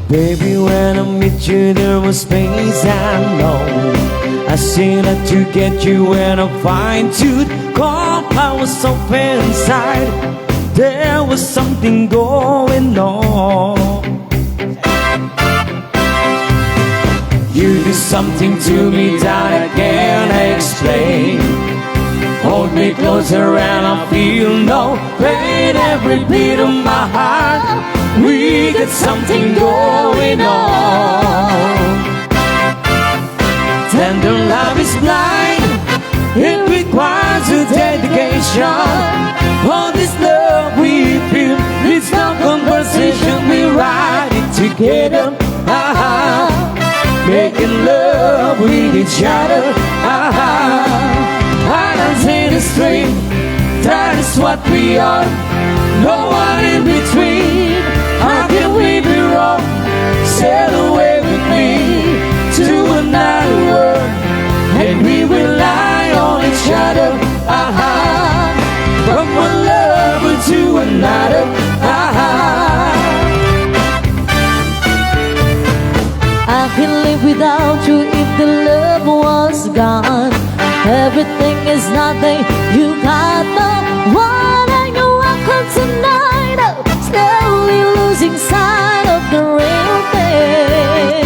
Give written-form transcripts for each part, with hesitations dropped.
Baby, when I meet you, there was space I know. I sing that to get you when I find you call. I was so inside, there was something going on. You do something to me that I can't explain. Hold me closer and I feel no pain. Every beat of my heart, we got something going on. Tender love is blind, it requires a dedication. All this love we feel, it's no conversation, we ride it together. Making love with each other. Islands in a stream, that is what we are. No one in between. How can we be wrong? Sail away with me to another world, and we will lie on each other. From one lover to another. I can live without you if the love was gone. Everything is nothing, you got no one, and you walk on tonight, slowly losing sight of the real thing.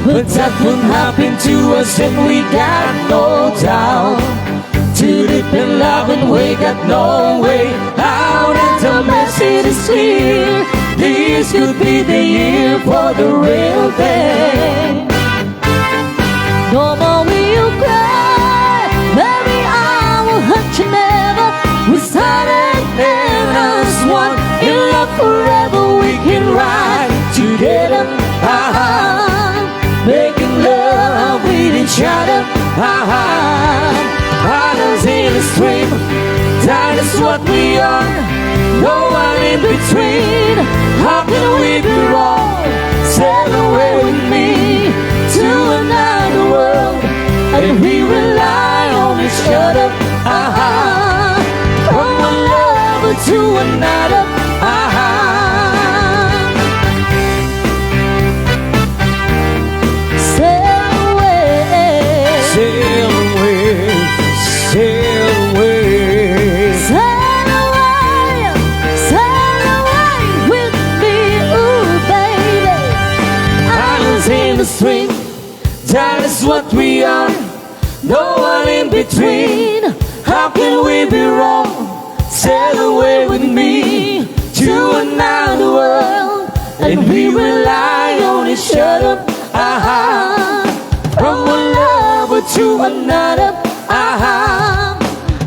But that won't happen to us, and we got no doubt. Too deep in love and we got no way out, and the message is clear. This could be the year for the real thing. No more will you cry, baby, I will hurt you never. We started as one, in love forever we can ride together. Making love with each other. Islands in a stream, that is what we are. No one in between. How can we be wrong? Sail away with me to another world, and we rely on each other. From one lover to another. Sail away, Sail away, sail away. sail away, sail away with me, ooh baby. Islands in the stream, that is what we are. No one in between. How can we be wrong? Sail away with me to another world, and we rely on each other. From one lover to another.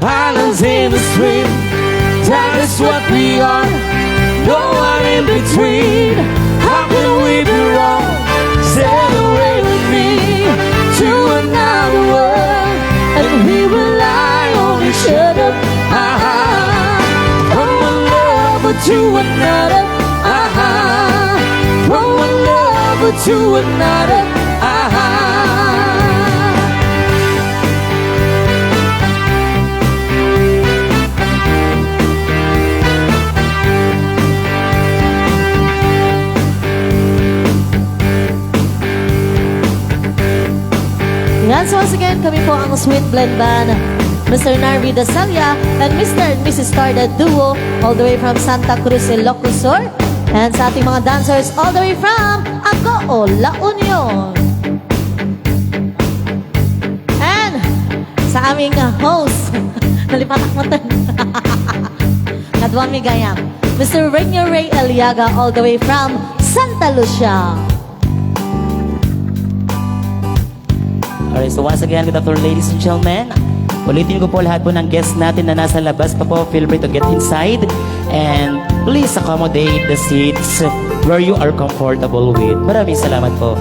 Islands in the stream, that is what we are. No one in between. How can we be wrong? Sail away with me to another world, and we rely on each other. From one lover to another. From one lover to another. Yan, so once again, kami po ang Sweet Blend Band, Mr. Narvi Dasalia and Mr. and Mrs. Starda Duo, all the way from Santa Cruz, Ilocos Sur. And sa ating mga dancers, all the way from Agoo, La Union. And sa aming host, nalipatak mo tayo. Kadwang Migayam, Mr. Rainier Ray Eliaga, all the way from Santa Lucia. Alright, so once again, good afternoon ladies and gentlemen. Ulitin ko po lahat po ng guests natin na nasa labas pa po. Feel free to get inside and please accommodate the seats where you are comfortable with. Maraming salamat po.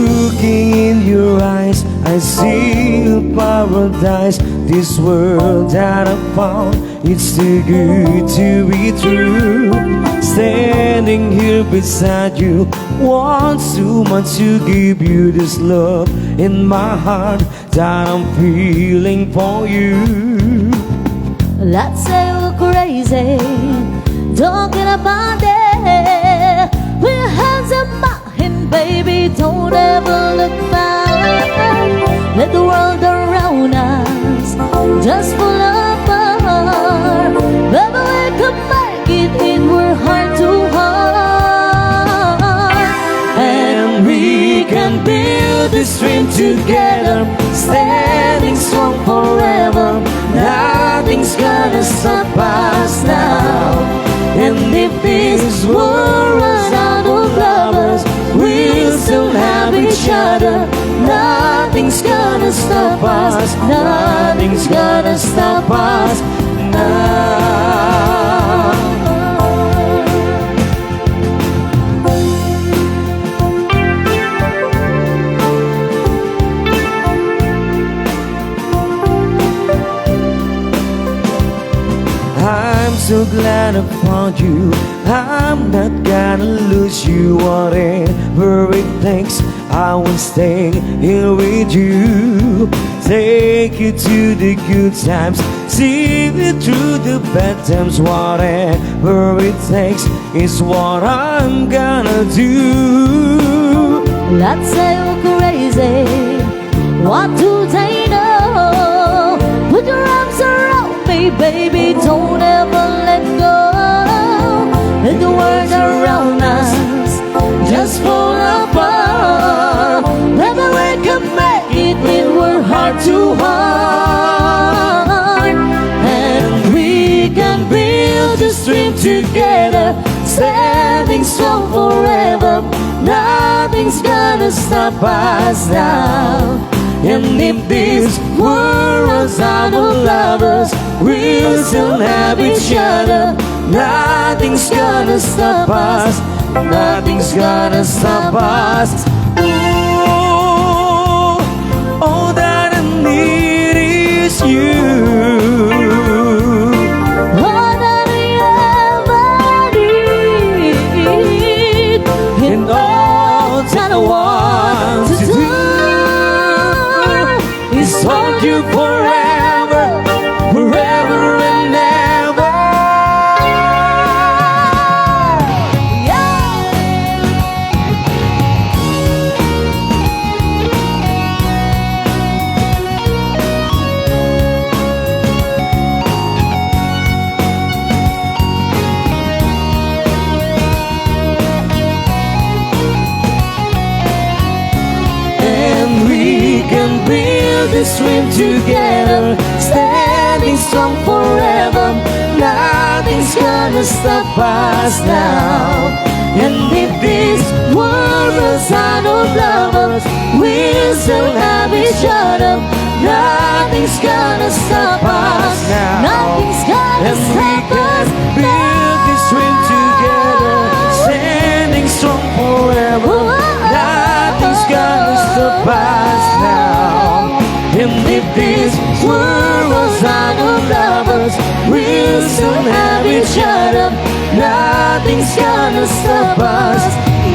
Looking in your eyes, I see a paradise. This world that I found, it's too good to be true. Standing here beside you, want so much to give you this love in my heart that I'm feeling for you. Let's say we're crazy, talking about it. With your hands in mine, baby, don't ever look back. Let the world around us just fall apart. Baby, we could make it we're heart to heart. And we can build this dream together, standing strong forever. Nothing's gonna stop us now. And if this world runs out of lovers, we'll still have each other. Nothing's gonna stop us. Nothing's gonna stop us now. I'm so glad I found you. I'm not gonna lose you. Whatever it takes, I will stay here with you. Take you to the good times, see you through the bad times. Whatever it takes is what I'm gonna do. Let's say we're crazy, what do they know? Put your arms around me, baby, don't ever let go. Let the world around us just fall apart. Never we can make it when we're heart to heart. And we can build this dream together, standing strong forever. Nothing's gonna stop us now. And if this world runs out of lovers, we'll still have each other. Nothing's gonna stop us. Nothing's gonna stop us. Oh, all that I need is you. All that I ever need, And all that I want to do is hold you forever, forever and ever. And we can build this dream together, standing strong forever. Nothing's gonna stop us now. And if this world runs out of lovers, we'll still have each other. Nothing's gonna stop us now. nothing's gonna And we stop can us build this dream together, standing strong forever. Nothing's gonna stop us now. And if this world was out of lovers, we'll soon have each other. Nothing's gonna stop us.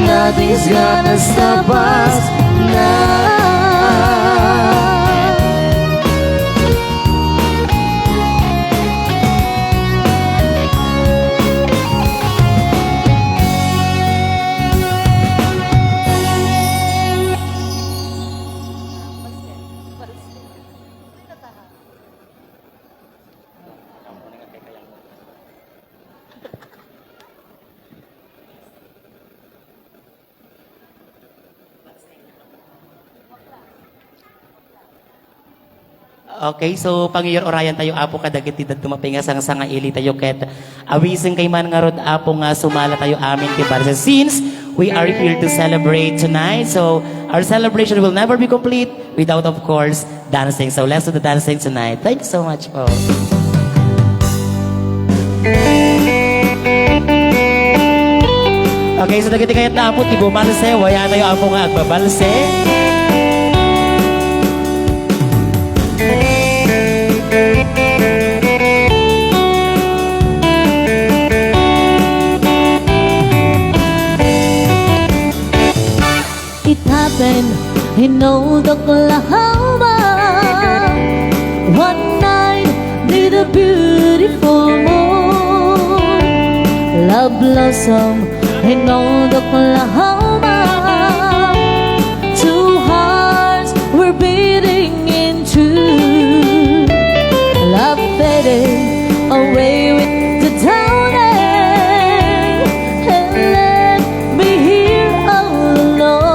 Nothing's gonna stop us now. Okay, so pangiyor orayan tayo apo kadagit tidad tumapinga sang sanga ili tayo ket awising kay man nga rod apo nga sumala tayo amin ti barsa. Since we are here to celebrate tonight, so our celebration will never be complete without, of course, dancing. So let's do the dancing tonight. Thank you so much po. Okay, so dagiti kayat na apo ti bumalse, waya tayo apo nga agbabalse. in old Oklahoma. One night, neath a beautiful moon, love blossom in old Oklahoma. Two hearts were beating in tune. Love faded away with the dawning, and left me here all alone.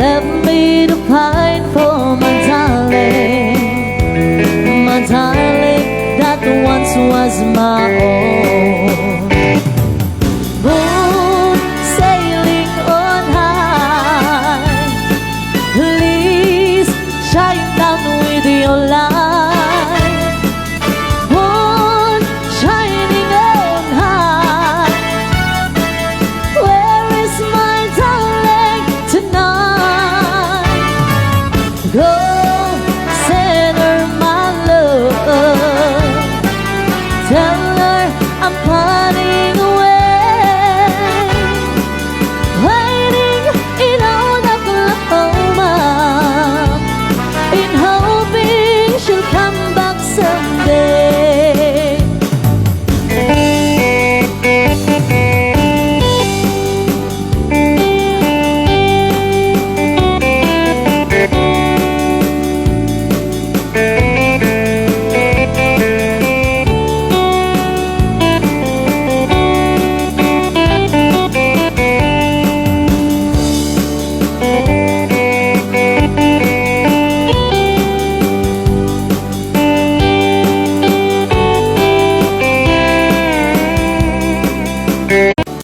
Left me to pine for my darling that once was my own. Moon sailing on high, please shine down with your light. Moon shining on high, where is my darling tonight? Go send her my love, tell her I'm parting away, waiting in old Oklahoma, in hoping she'll come back someday.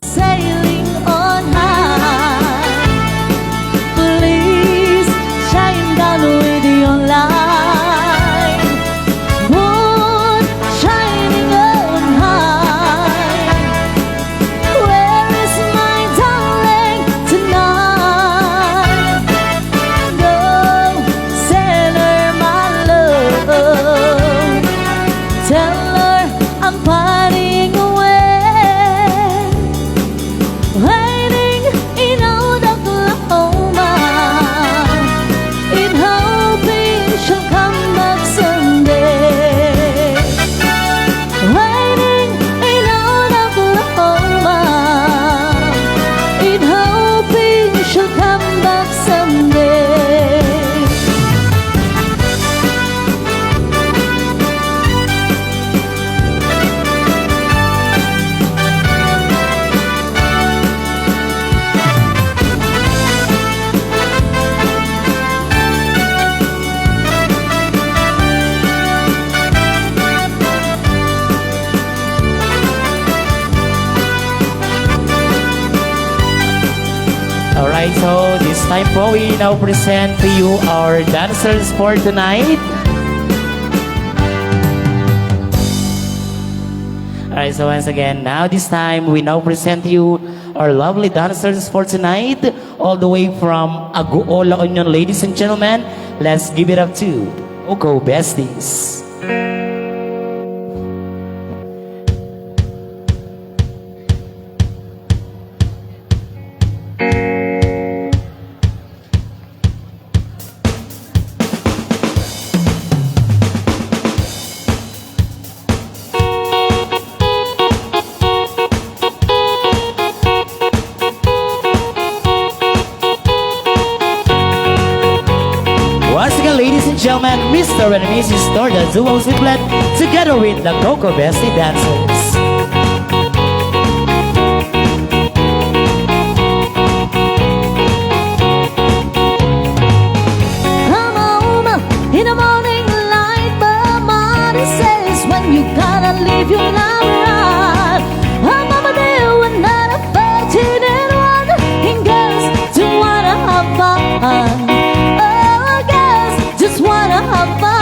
Sailing on high, please shine down with your light. Moon shining on high, where is my darling tonight? Go send her my love, tell her I'm parting away, waiting in old Oklahoma, in hoping she'll come back someday. Waiting in old Oklahoma, in hoping she'll come back someday. Alright, so this time po, we now present to you our dancers for tonight. Alright, so once again, now this time, we now present to you our lovely dancers for tonight, all the way from Aguola Union, ladies and gentlemen. Let's give it up to Oko Besties. Once again, ladies and gentlemen, Mr. and Mrs. Torda Duos with Blend, together with the Coco Bestie Dancers. Come home in the morning light, but Mama says when you gotta leave your love right. Oh, Mama, dear, we're not a 14 and 1, and girls just wanna have fun. Oh, girls just wanna have fun.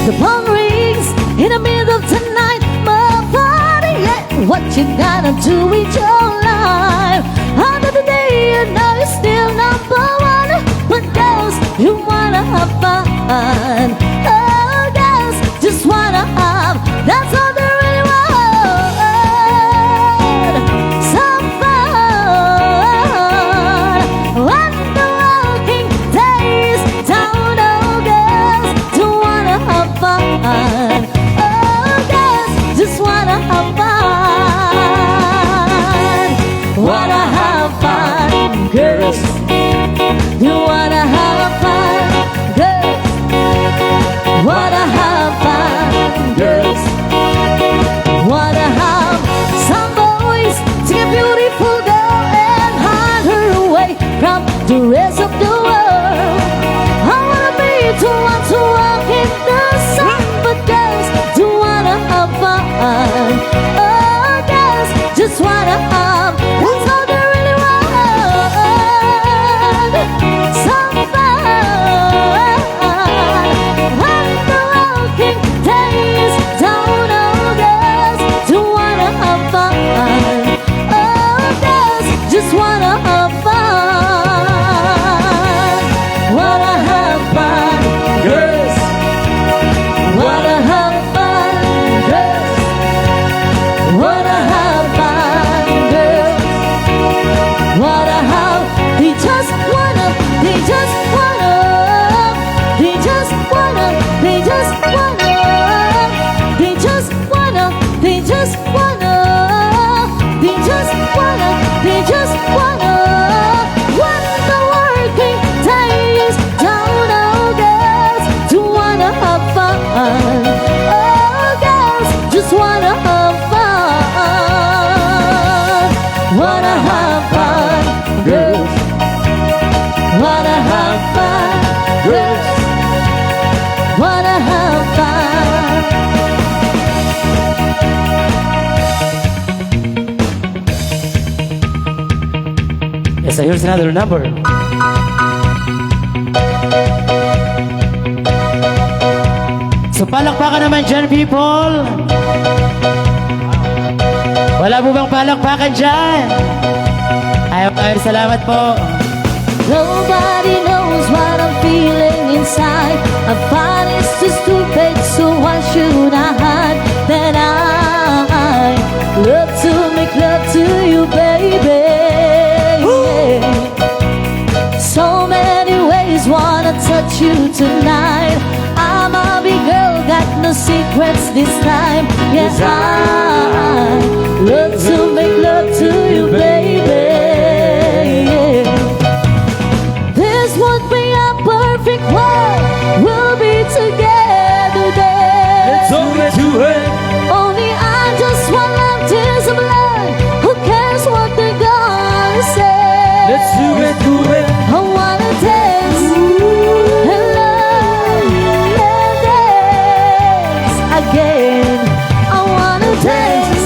The phone rings in the middle of the night, my party, yeah. What you gotta do with your life? Another day, you know you're still number one. You wanna have fun. Oh, girls just wanna have. That's all they really want. Some fun. When the walking days down, oh, girls do wanna have fun. Oh, girls just wanna have fun. Wanna have fun, girls. You wanna have fun, girls. Wanna have fun, girls. Wanna have some boys take a beautiful girl and hide her away from the rest of the world. I wanna be the one to walk in the sun, but girls do wanna have fun. Oh, girls just wanna have. That's all they really want. Some fun. When the walking days down, oh, girls do wanna have fun. Oh, girls just wanna have fun. Wanna have fun, Girls, wanna have fun, girls. Wanna have fun, girls. Wanna have. They just wanna. They just wanna. They just wanna. They just wanna. They just wanna. They just wanna. They just wanna. They just wanna. When the working days down, oh, girls do wanna have fun. Oh, girls just wanna have fun. Wanna have fun, girls. Wanna have fun, girls. Wanna have fun. Yes, so here's another number. So palakpakan naman dyan, people. Wala po bang palakpakan dyan? Ay, salamat po. Nobody knows what I'm feeling inside. I find it's too stupid, so why should I hide that I love to make love to you, baby? So many ways wanna touch you tonight. I'm a big girl, got no secrets this time. Yes, I love to make love to you, baby. This would be a perfect world. We'll be together there. let's only do it. Only I just want love, tears of blood. Who cares what they're gonna say? Let's do it, do it. I wanna dance and love and dance again. I wanna dance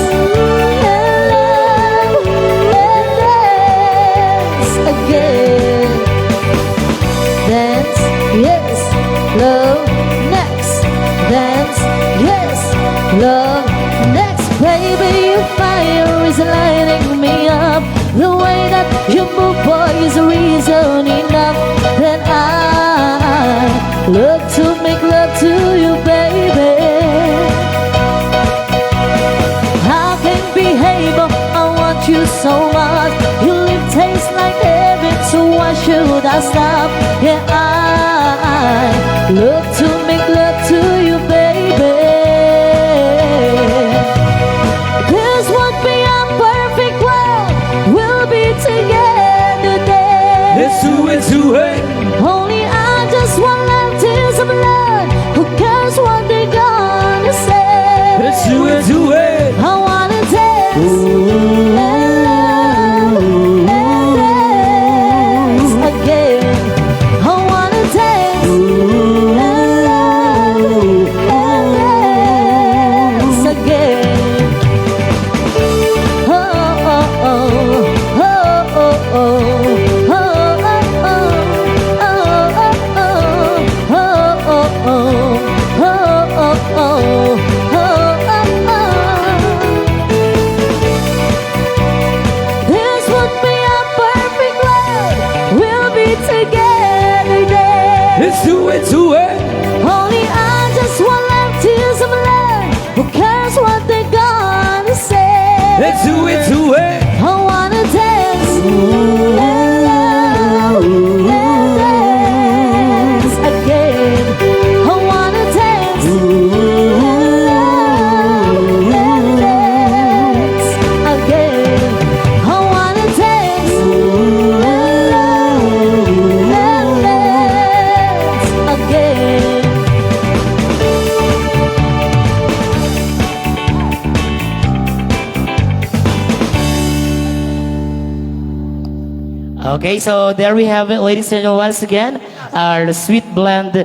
and love Let's do it, do it. Only I just want left tears of love. Who cares what they gonna say? Let's do it, do it. I wanna dance, dance again. I wanna dance, dance again. I wanna dance, dance again. Okay, so there we have it, ladies and gentlemen, once again, our sweet blend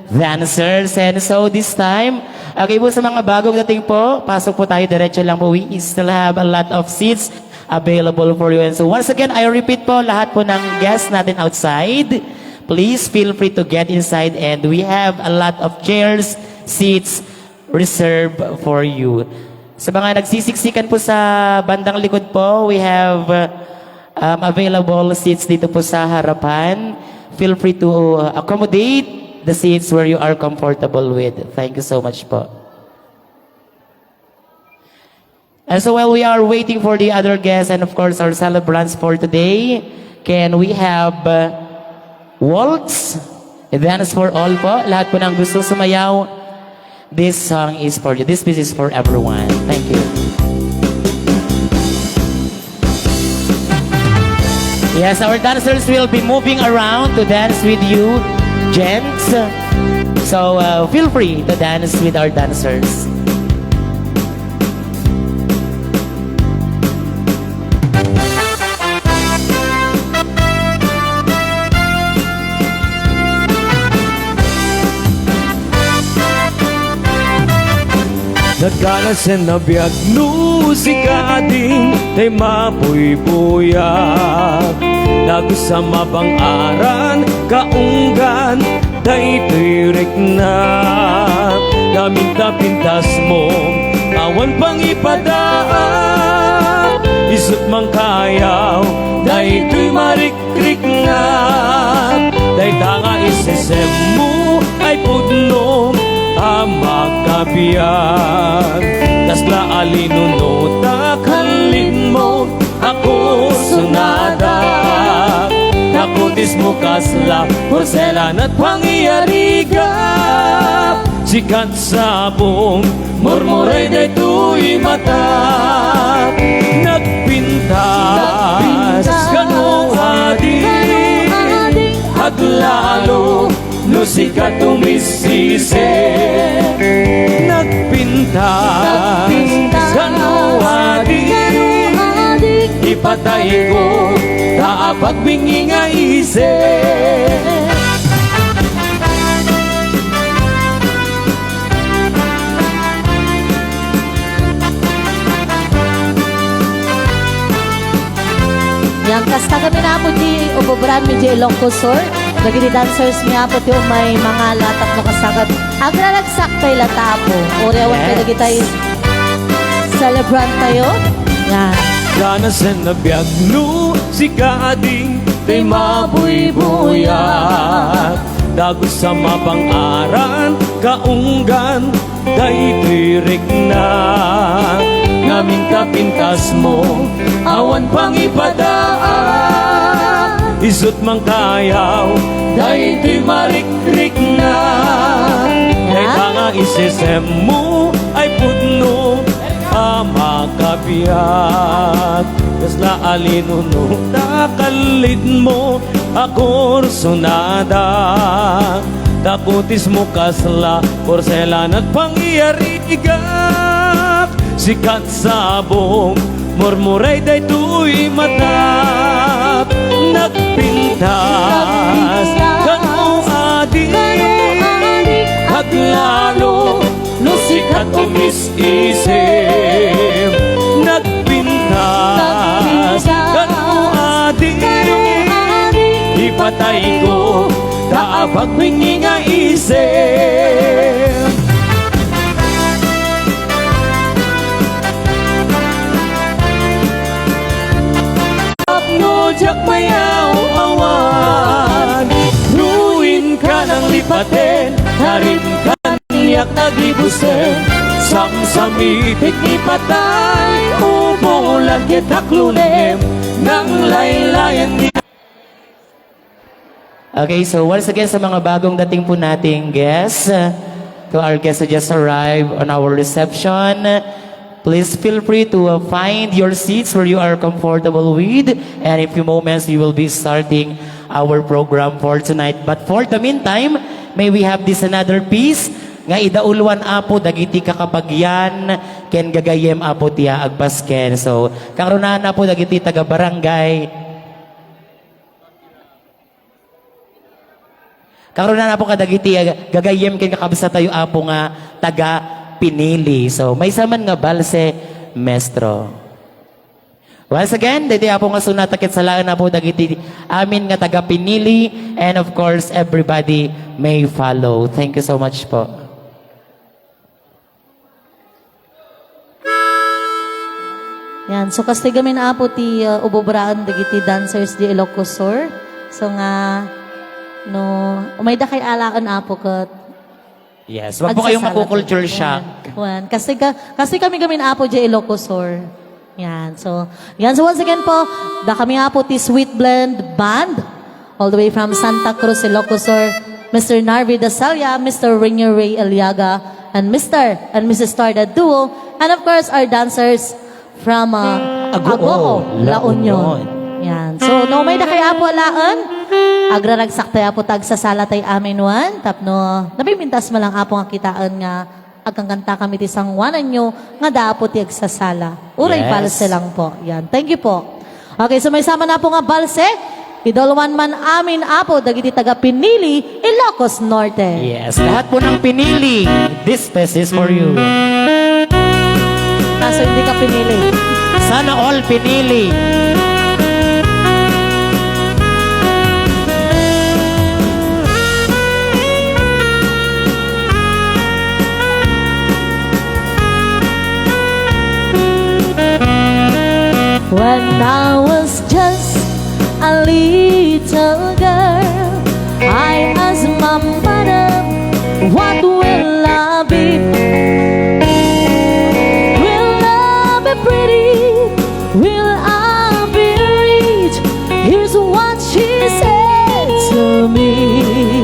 dancers. And so this time, okay po sa mga bagong dating po, pasok po tayo, diretso lang po. We still have a lot of seats available for you. And so once again, I repeat po, lahat po ng guests natin outside, please feel free to get inside and we have a lot of chairs, seats reserved for you. Sa mga nagsisiksikan po sa bandang likod po, we have available seats dito po sa harapan. Feel free to accommodate the seats where you are comfortable with. Thank you so much po. And so while we are waiting for the other guests and of course our celebrants for today, can we have waltz? Dance for all po. Lahat po ng gusto sumayaw. This song is for you. This piece is for everyone. Thank you. Yes, our dancers will be moving around to dance with you, gents. So feel free to dance with our dancers. Nagkanas na biyag musika ading tay mapuy-puyag Nago sa mapang-aran kaunggan day tirik na Gaminta-pintas mo awan pang ipadaan Isot mang kayaw day tuy marikrik na Day tanga isesem mo ay pudnom magkabiyag Tas na alinunod kalin mo Ako sunada Nakutis mo kasla Porselan at pangyariga Sikat sabong Murmuray day tuy mata Nagpintas Ganong adik Haglalo No sikat tumisisi Nagpintas Ganuadik Ipatay ko Taapag bingi nga isip Yang kasta kami na po di ubobran mi di Ilongkosor. Lagi di dancers mi po ti may mga latak no kasagat. Agra nagsaktay latapo. Orewan Yes. kay lagi tayo celebrant tayo. Yan. Kana sa nabiyag no si kaading Tay mabuy-buyat Dago sa mapang-aran Kaunggan Day tirik na Naming kapintas mo Awan pang ipadaan Isot mang kayaw Day ti marikrik na Day tanga isesem mo Ay pudno Makabiyat Tas na alinunod Nakalit mo Akor sunada Takutis mo kasla Porselan at pangyarigak Sikat sabong Murmuray day tuy matap Nagpintas Ganong adik Haglalo No sikat umis-isip Nagpintas Ganong adik Ipatay ko Taapag bingi nga isip Apno jak mayaw awan Ruin ka ng baten Karin kaniyak nagibusen Samsami pikni patay Umuulan kita klunem Nang laylayan di Okay, so once again sa mga bagong dating po nating guests, to our guests who just arrived on our reception, please feel free to find your seats where you are comfortable with. And in a few moments, we will be starting our program for tonight. But for the meantime, may we have this another piece nga idaulwan apo dagiti kakapagyan ken gagayem apo tiya agpasken. So karunahan apo dagiti taga barangay. Karunahan apo kadagiti gagayem ken kakabsa tayo apo nga taga pinili. So may saman nga balse mestro. Once again, dito apo nga sunatakit sa laan na po dagiti amin nga taga pinili, and of course everybody may follow. Thank you so much po. Yan, so kasi gamin apo ti ubobraan dagiti dancers di Ilocosur. So nga no, umay da kay alaan apo kat. Yes, wag po kayong makukulture shock. Yan, kasi kami gamin apo di Ilocosur. Yan, so once again po, da kami apo ti Sweet Blend Band all the way from Santa Cruz, Ilocosur, Mr. Narvi Dasalia, Mr. Rainier Ray Eliaga, and Mr. and Mrs. Starda Duo, and of course our dancers from Agoo, La Union. Yan. So, no may da kay apo alaan. Agra nagsaktay apo tag sa sala tay amin wan. Tapno, nabimintas mo lang apo nga kitaan nga agkang kanta kami ti sangwanan nyo nga daapo ti sa sala. Uray Yes. balse lang po. Yan. Thank you po. Okay, so may sama na po nga balse. Idolwan man amin apo dagiti taga Pinili, Ilocos Norte. Yes, lahat po ng pinili. This piece is for you. Kaso hindi ka pinili. Sana all pinili. When I was just a little girl, I asked my mother, what will I be? Will I be pretty? Will I be rich? Here's what she said to me.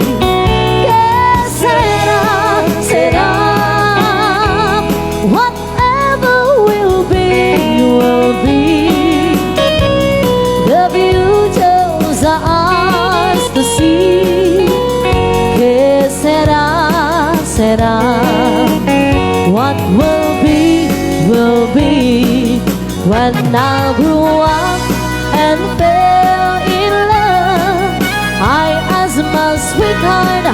Que será, whatever will be, will be. The beauties are ours to see. Que será, what will be, will be. When I grew up and fell in love, I asked my sweetheart,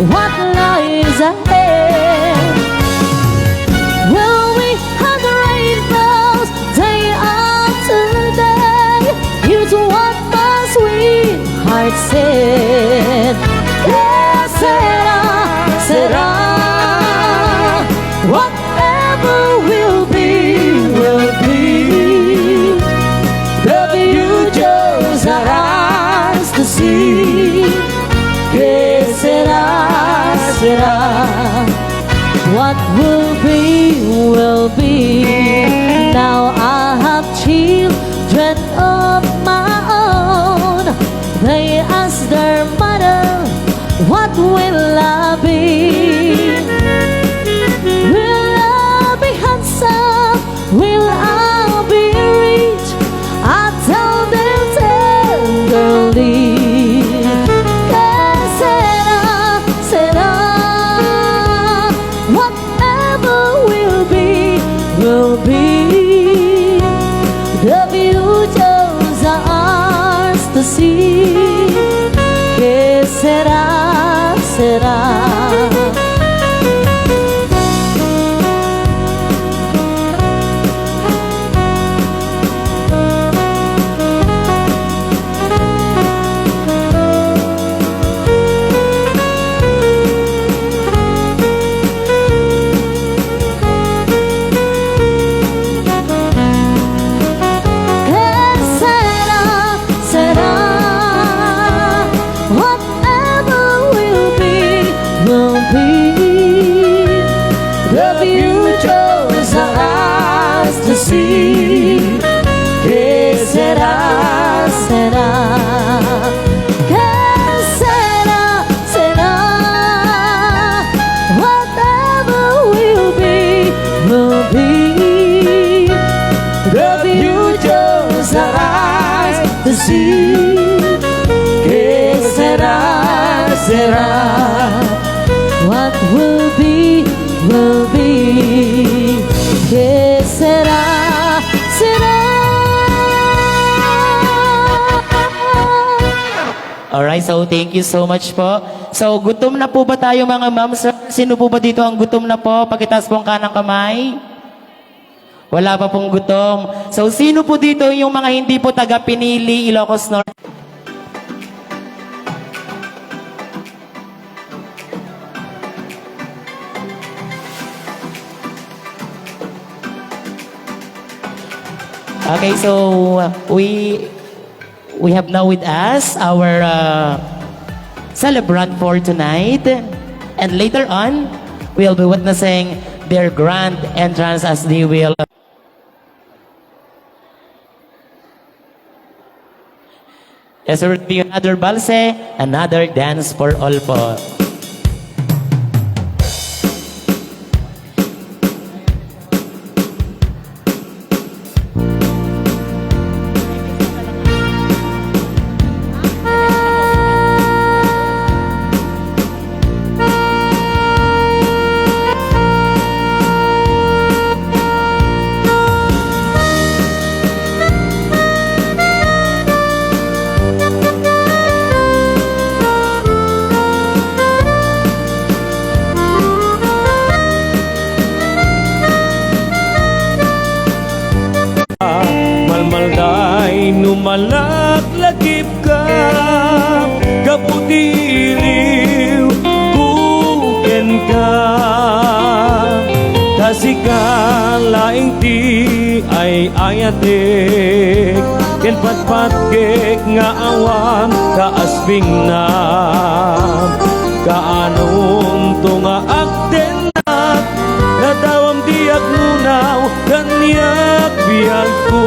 what lies ahead? Will we have rainbows day after day? Here's what my sweetheart said. Que será, whatever will be, will be. The beauties are ours to see. Que será, what will be, will be. Now I have children of my own. They ask their mother, what will I be? Will I be handsome? Will I be rich? I tell them tenderly. Que será, whatever will be, will be. The beauties are ours to see. Que será, decir que será, será, ¿qué será, será? Whatever will be, will be. the future sabrás decir que será, será. What will be, will be. ¿Qué será, será? Alright, so thank you so much po. So, gutom na po ba tayo mga ma'am? Sir, sino po ba dito ang gutom na po? Pakitaas po ang kanang kamay. Wala pa pong gutom. So, sino po dito yung mga hindi po taga-pinili Ilocos Norte? Okay, so we have now with us our celebrant for tonight, and later on we'll be witnessing their grand entrance as they will. Yes, there will be another balse, another dance for all po. Malmalday numalaklagip ka, kaputiliw buken ka. Tasika laing ti ay ayatek, ken patpatkek nga awan kaasbing na. Kaanong tunga akden na, nadawam diak nunaw kanyak biyag ko.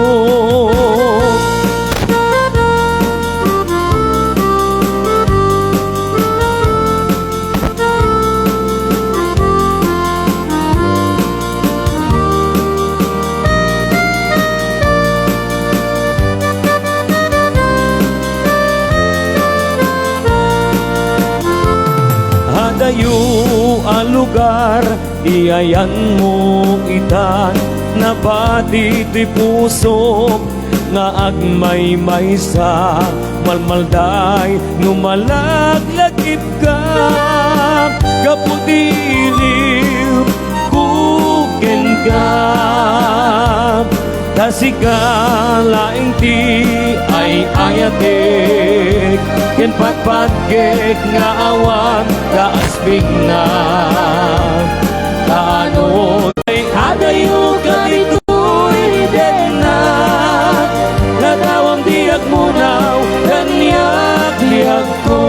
Hadayo ang lugar, iyayan mo itan, na pati ti puso nga agmay-may sa malmalday numalaglagip ka, kaputiliw kuken ka. Tasika laing ti ay ayatek, ken patpatkek nga awan kaasbig na. Kaano ay hadayo katitoy den na, nadawam diag munaw kanyak diag ko.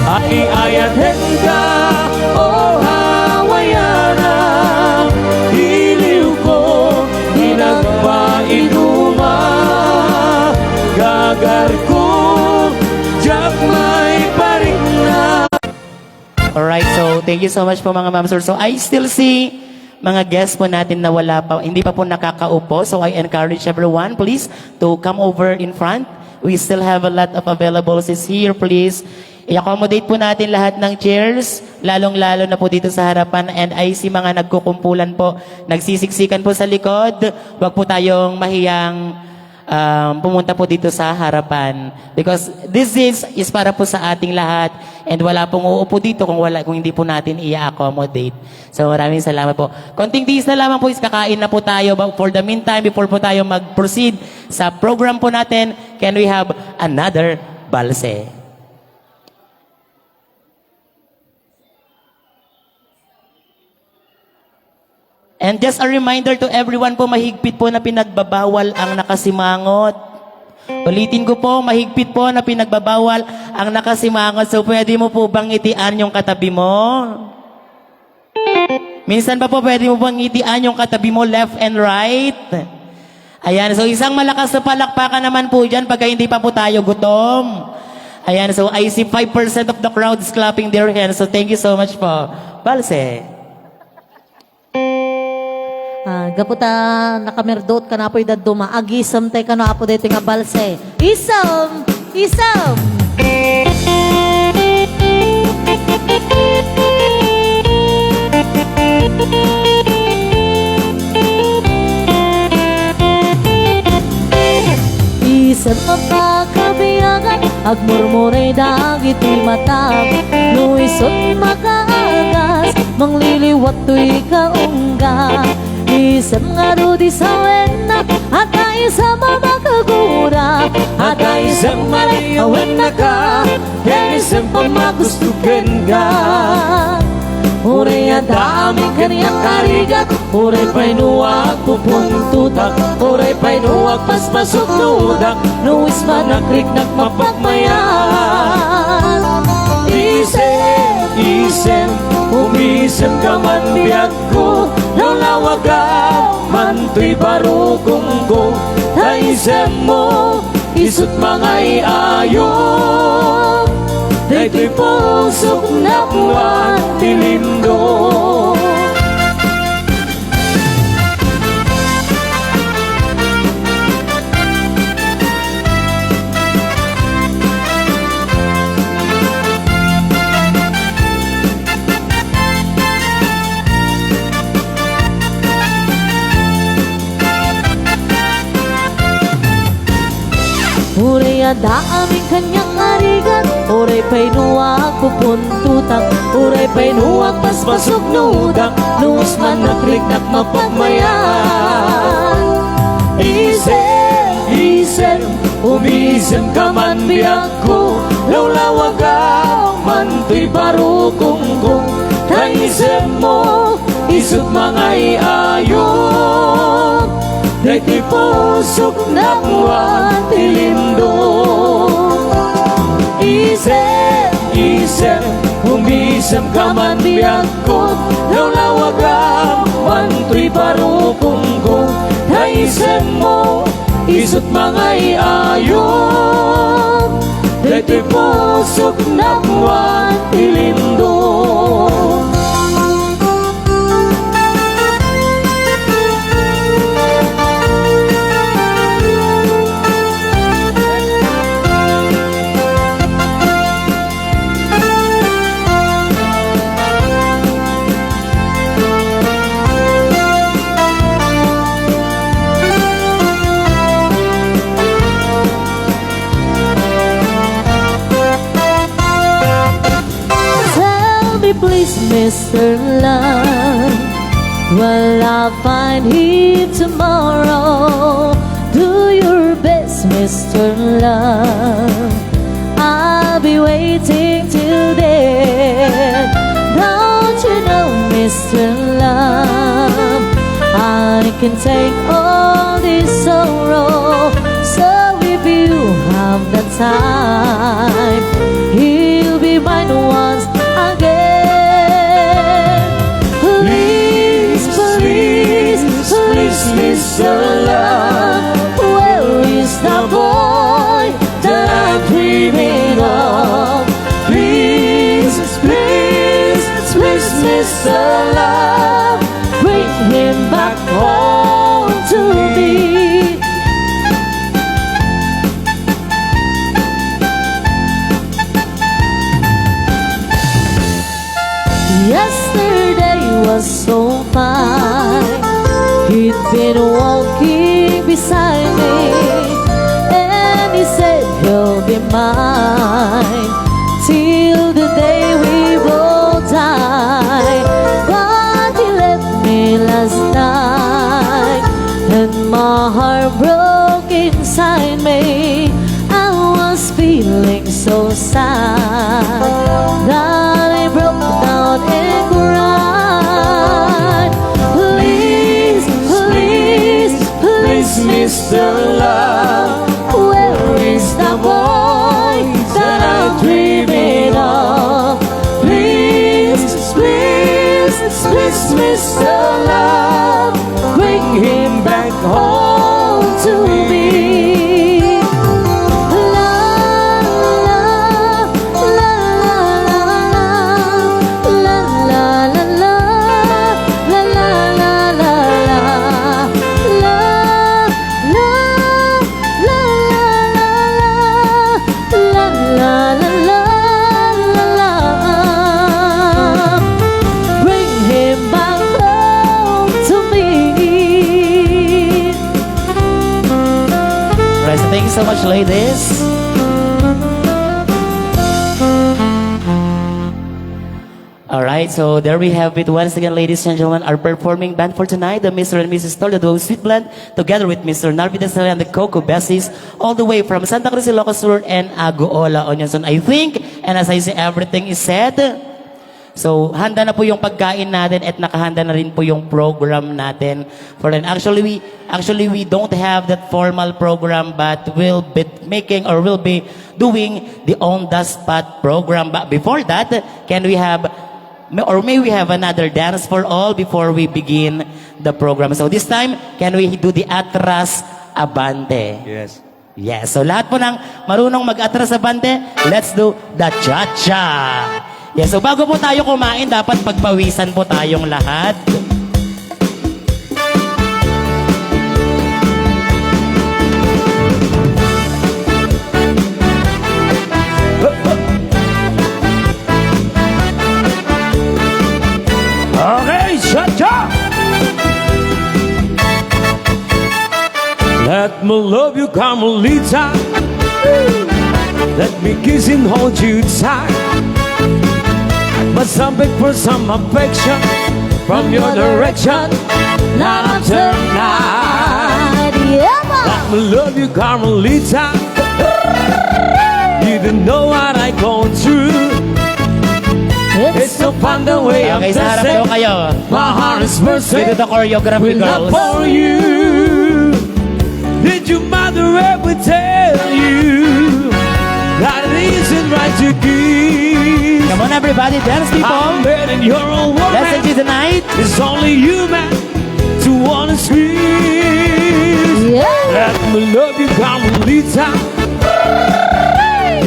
Ay ayatek ka o hawayana, iliw ko ginagpainuma. Gagar ko jak may paring na. Alright, so thank you so much po mga ma'am sir. So I still see mga guests po natin na wala pa, hindi pa po nakakaupo. So I encourage everyone, please, to come over in front. We still have a lot of available seats here, please. I-accommodate po natin lahat ng chairs, lalong-lalo na po dito sa harapan. And I see mga nagkukumpulan po, nagsisiksikan po sa likod. Huwag po tayong mahiyang pumunta po dito sa harapan, because this is para po sa ating lahat, and wala pong uupo dito kung hindi po natin i-accommodate. So maraming salamat po. Konting tiis na lamang po, is kakain na po tayo. But for the meantime, before po tayo mag-proceed sa program po natin, can we have another balse? And just a reminder to everyone po, mahigpit po na pinagbabawal ang nakasimangot. Ulitin ko po, mahigpit po na pinagbabawal ang nakasimangot. So pwede mo po bang itian yung katabi mo? Minsan pa po pwede mo bang ngitian yung katabi mo left and right? Ayan, so isang malakas na palakpakan naman po dyan pagka hindi pa po tayo gutom. Ayan, so I see 5% of the crowd is clapping their hands. So thank you so much po. Balse. Gaputa nakamerdot ka na po idaduma. Agisam tay ka na po dito nga balse. Isam! Isam! Isam mapakabiyagan agmurmuray dagiti matag luisot makaagas mangliliwat to'y kaungga isam nga do di sawena at isam mamakagura At isang maliawan na ka Yan isang pamagustugan ka Uray at daming kaniyang karigat Uray pa'y nuwag pupuntutak Uray pa'y nuwag paspasok nudak Nuwis manakrik nagmapagmayan Isem, umisem ka man biyag ko Lawlawag ka, manto'y barukong ko Taisem mo, isut mga iayon Dayto'y pusok na buwan tilindo Uray ada aming kanyang arigan Uray pa'y nuwag pupuntutak Uray pa'y nuwag paspasok nudak Nuwas man nakrik mapagmayan Isem, umisem ka man biyag ko Lawlawag ka, manto'y barukong ko Taisem mo, isut mga iayon Dayto'y pusok na buwan tilindo Isem, umisem ka man biyag ko Lawlawag ka, manto'y barukong ko Taisem mo, isut mga iayon Dayto'y pusok na buwan tilindo Please, Mr. Love, will I find him tomorrow? Do your best, Mr. Love. I'll be waiting till then. Don't you know, Mr. Love, I can take all this sorrow. So if you have the time, he'll be mine once again. Please, Mr. Love, Where is the boy that I'm dreaming of? Please, Mr. Love, bring him back home to me? Yesterday was so fine. He'd been walking beside me, and he said he'll be mine till the day we both die. But he left me last night, and my heart broke inside me. I was feeling so sad that I broke down and cried. Please, Mr. Love, Where is the boy that I'm dreaming of? Please, Mr. much, ladies. Alright, so there we have it once again, ladies and gentlemen, our performing band for tonight, the Mr. and Mrs. Toledo Sweet Blend, together with Mr. Narvi Dasal and the Coco Bessies, all the way from Santa Cruz, Ilocos Sur, and Agoola, Onyanson. I think, and as I say, everything is said. So, handa na po yung pagkain natin at nakahanda na rin po yung program natin. For then, actually, we don't have that formal program, but we'll be making or we'll be doing the on-the-spot program. But before that, can we have or may we have another dance for all before we begin the program? So this time, can we do the Atras Abante? Yes. Yes. So lahat po ng marunong mag-Atras Abante, let's do the Cha-Cha. Yes. So bago po tayo kumain, dapat pagpawisan po tayong lahat. Okay, Cha-Cha! Let me love you, Carmelita. Let me kiss and hold you tight. But some beg for some affection from your direction. Night after night. Let me love you, Carmelita. You don't know what I go through. It's so fun the way I'm Okay, sa harap daw dancing. kayo. My heart is bursting Dito the choreography with love girls. for you. Did your mother ever tell you that it isn't right to give? Come on everybody, dance I'm people. betting you're a Let's woman. enjoy the night. It's only you, man, to wanna squeeze. Let me love you, Carmelita.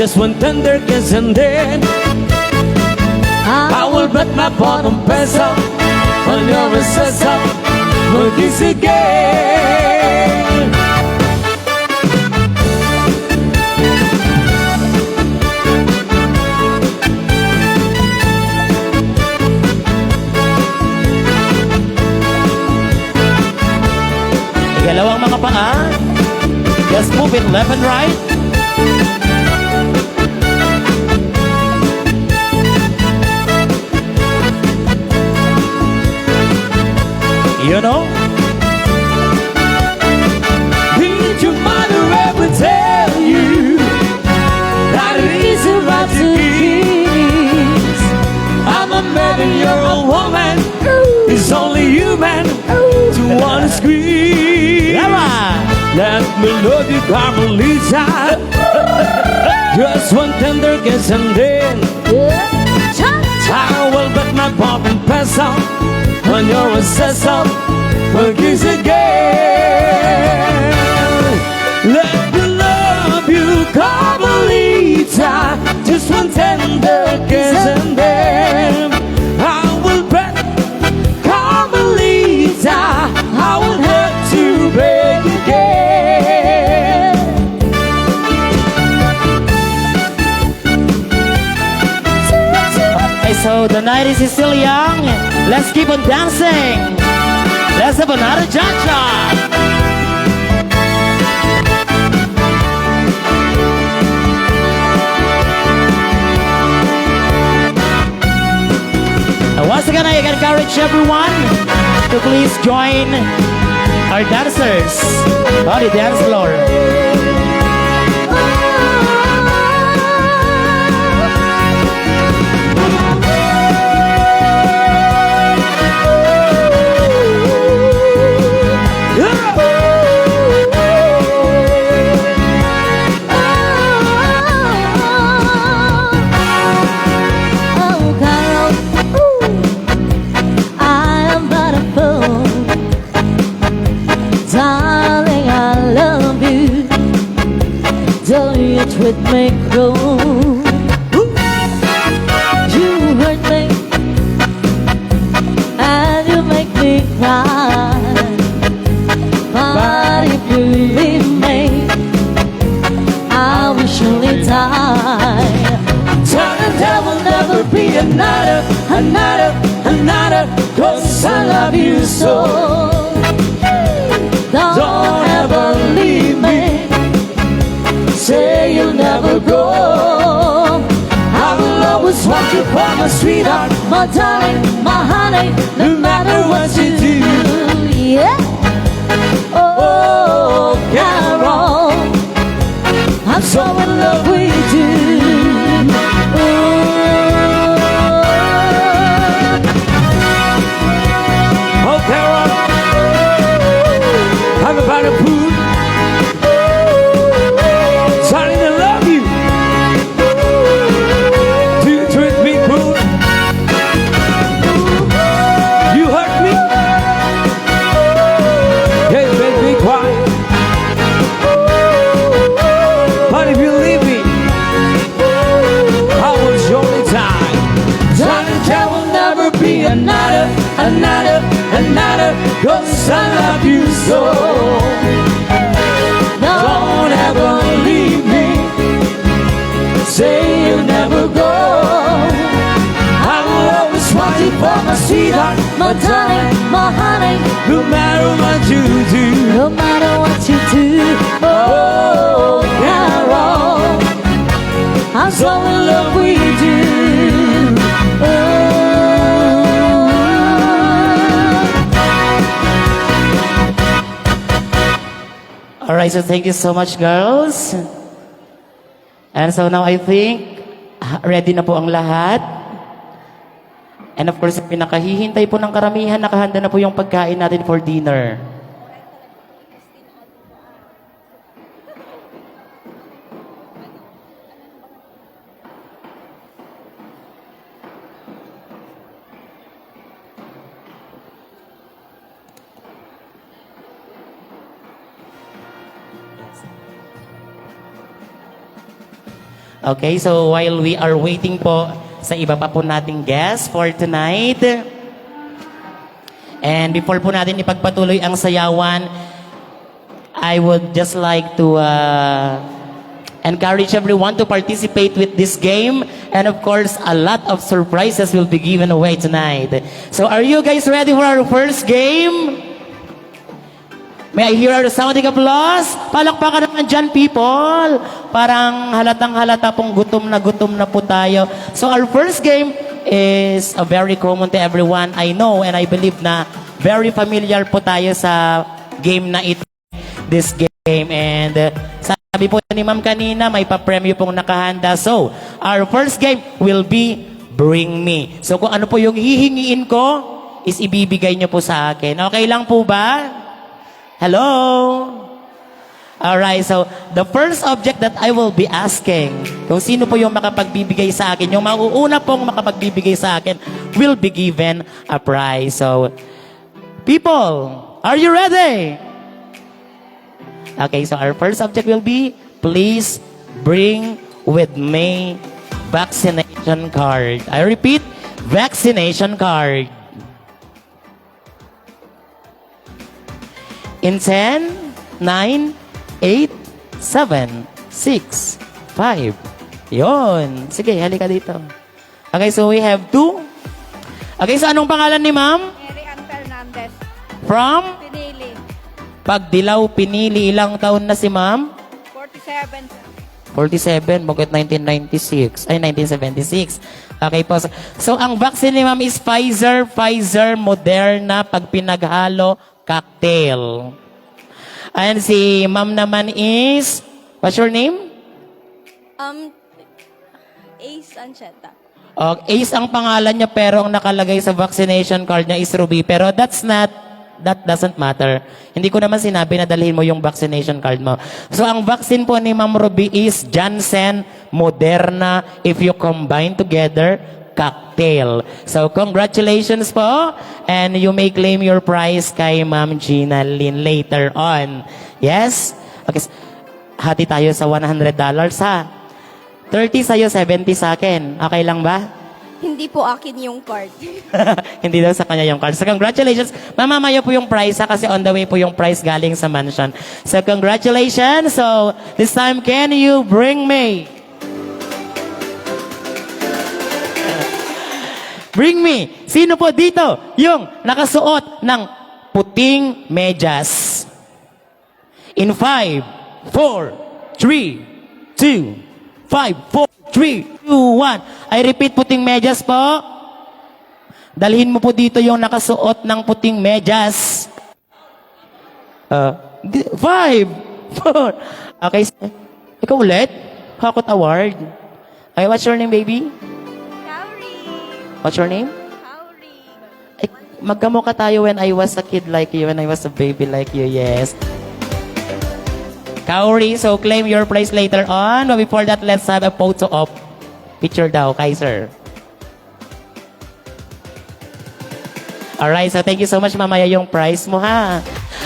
Just one tender kiss and then I will bet my bottom peso on your recessor. We'll kiss again. Igalawang mga paa. Just move it left and right. You know? Did your mother ever tell you that it isn't right to kiss? I'm a man and you're a woman. It's only you, man, to wanna squeeze. Let me love you, Carmelita. Just one tender kiss and then I will bet my bottom peso on your recessor. We'll kiss again. Let me love you, Carmelita. Just one tender kiss and then I will bet, Carmelita, I will have to beg again. Okay, so the night is still young. Let's keep on dancing. Let's have another cha-cha. And once again, I encourage everyone to please join our dancers on the dance floor. With me cruel, you hurt me and you make me cry. But if you leave me, I will surely die. Tell them there will never be another, 'cause I love you so. Don't ever leave me. say you'll never go. I will always want you for my sweetheart, My darling, my honey, no matter what you do. yeah. Oh, Carol, I'm so in love with you. Oh, Carol, I'm about to prove, starting to love you. Do you treat me cruel? You hurt me. Yeah, you make me cry. But if you leave me, I will surely die. Darling, there will never be another, cause I love you so. Don't ever leave me, say you'll never go. I will always want you for my sweetheart, My darling, my honey, no matter what you do. no matter what you do. Oh, Carol, I'm so in love with you. Oh. Alright, so thank you so much, girls. And so now I think, ready na po ang lahat. And of course, pinakahihintay po ng karamihan, nakahanda na po yung pagkain natin for dinner. Okay, so while we are waiting po sa iba pa po nating guests for tonight, and before po natin ipagpatuloy ang sayawan, I would just like to encourage everyone to participate with this game, and of course, a lot of surprises will be given away tonight. So are you guys ready for our first game? May I hear a sounding applause? Palakpakan naman dyan, people. Parang halatang halata pong gutom na po tayo. So our first game is very common to everyone. I know and I believe na very familiar po tayo sa game na ito. This game. And sabi po ni ma'am kanina, may pa-premyo pong nakahanda. So our first game will be Bring Me. So kung ano po yung hihingiin ko, is ibibigay nyo po sa akin. Okay lang po ba? Hello? Alright, so the first object that I will be asking, kung sino po yung makapagbibigay sa akin, yung mauuna pong makapagbibigay sa akin, will be given a prize. So, people, are you ready? Okay, so our first object will be, please bring with me vaccination card. I repeat, vaccination card. In 10, 9, 8, 7, 6, 5. Yun. Sige, halika dito. Okay, so we have 2. Okay, so anong pangalan ni ma'am? Mary Ann Fernandez. From? Pinili. Pagdilaw, Pinili. Ilang taon na si ma'am? 47. 47. Bakit 1996? Ay, 1976. Okay po. So, ang vaccine ni ma'am is Pfizer, Moderna, pag pinaghalo, cocktail. And si ma'am naman is, what's your name? Ace Ancheta. Ace ang pangalan niya pero ang nakalagay sa vaccination card niya is Ruby. Pero that doesn't matter. Hindi ko naman sinabi na dalhin mo yung vaccination card mo. So ang vaccine po ni Ma'am Ruby is Janssen, Moderna, if you combine together, cocktail. So, congratulations po. And you may claim your prize kay Ma'am Gina Lynn later on. Yes? Okay. Hati tayo sa $100 ha. 30 sa'yo, 70 sa akin. Okay lang ba? Hindi po akin yung card. Hindi daw sa kanya yung card. So, congratulations. Mamamaya po yung prize ha, kasi on the way po yung prize galing sa mansion. So, congratulations. So, this time, can you bring me? Bring me. Sino po dito yung nakasuot ng puting medyas? In 5, 4, 3, 2, 5, 4, 3, 2, 1. I repeat, puting medyas po. Dalhin mo po dito yung nakasuot ng puting medyas. 5, 4. Okay, ikaw ulit. Hakot Award. Okay, what's your name, baby? Kauri. What's your name? Kauri. Ay, magkamukha tayo when I was a kid like you, when I was a baby like you, yes. Kauri, so claim your prize later on. But before that, let's have a photo op. Picture daw, Kaiser. Alright, so thank you so much, mamaya yung prize mo, ha?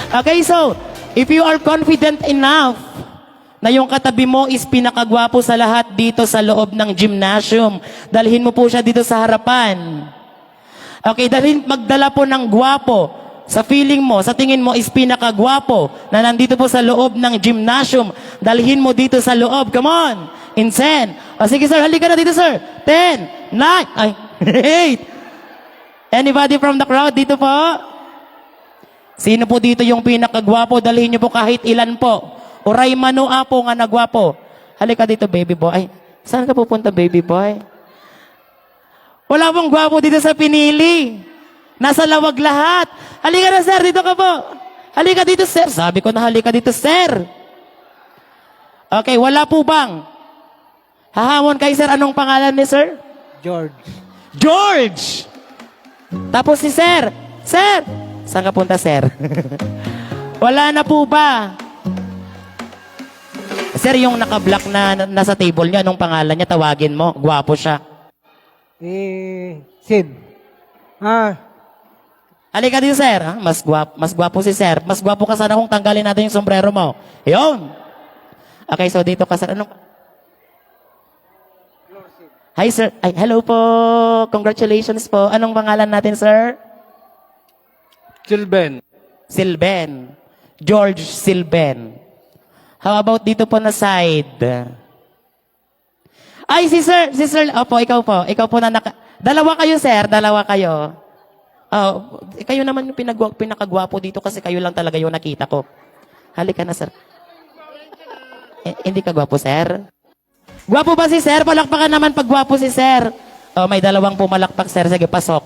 Okay, so, if you are confident enough na yung katabi mo is pinakagwapo sa lahat dito sa loob ng gymnasium, dalhin mo po siya dito sa harapan. Okay, magdala po ng gwapo. Sa feeling mo, sa tingin mo is pinakagwapo na nandito po sa loob ng gymnasium, dalhin mo dito sa loob. Come on! In 10. O sige sir, halika na dito sir. 10, 9, ay, 8. Anybody from the crowd dito po? Sino po dito yung pinakagwapo? Dalhin niyo po kahit ilan po. Uray manua po nga nagwapo. Halika dito, baby boy. Ay, saan ka pupunta, baby boy? Wala pong gwapo dito sa pinili. Nasa lawag lahat. Halika na, sir. Dito ka po. Halika dito, sir. Sabi ko na halika dito, sir. Okay, wala po bang? Hahamon kay sir. Anong pangalan ni sir? George. George! Tapos si sir. Sir! Saan ka punta, sir? Wala na po ba? Sir, yung naka-block na nasa table niya, anong pangalan niya? Tawagin mo. Gwapo siya. Sid. Halika dito, sir. Ha? Mas gwapo si sir. Mas gwapo ka sana kung tanggalin natin yung sombrero mo. Yun. Okay, so dito ka, sir. Anong... Hi, sir. Ay, hello po. Congratulations po. Anong pangalan natin, sir? Silben. Silben. George Silben. How about dito po na side? Ay, si sir. Opo, ikaw po. Ikaw po na Dalawa kayo, sir. Dalawa kayo. Oh, kayo naman yung pinakagwapo dito kasi kayo lang talaga yung nakita ko. Halika na, sir. Hindi ka gwapo, sir? Gwapo ba si sir? Palakpakan naman pag gwapo si sir. Oh, may dalawang pumalakpak, sir. Sige, pasok.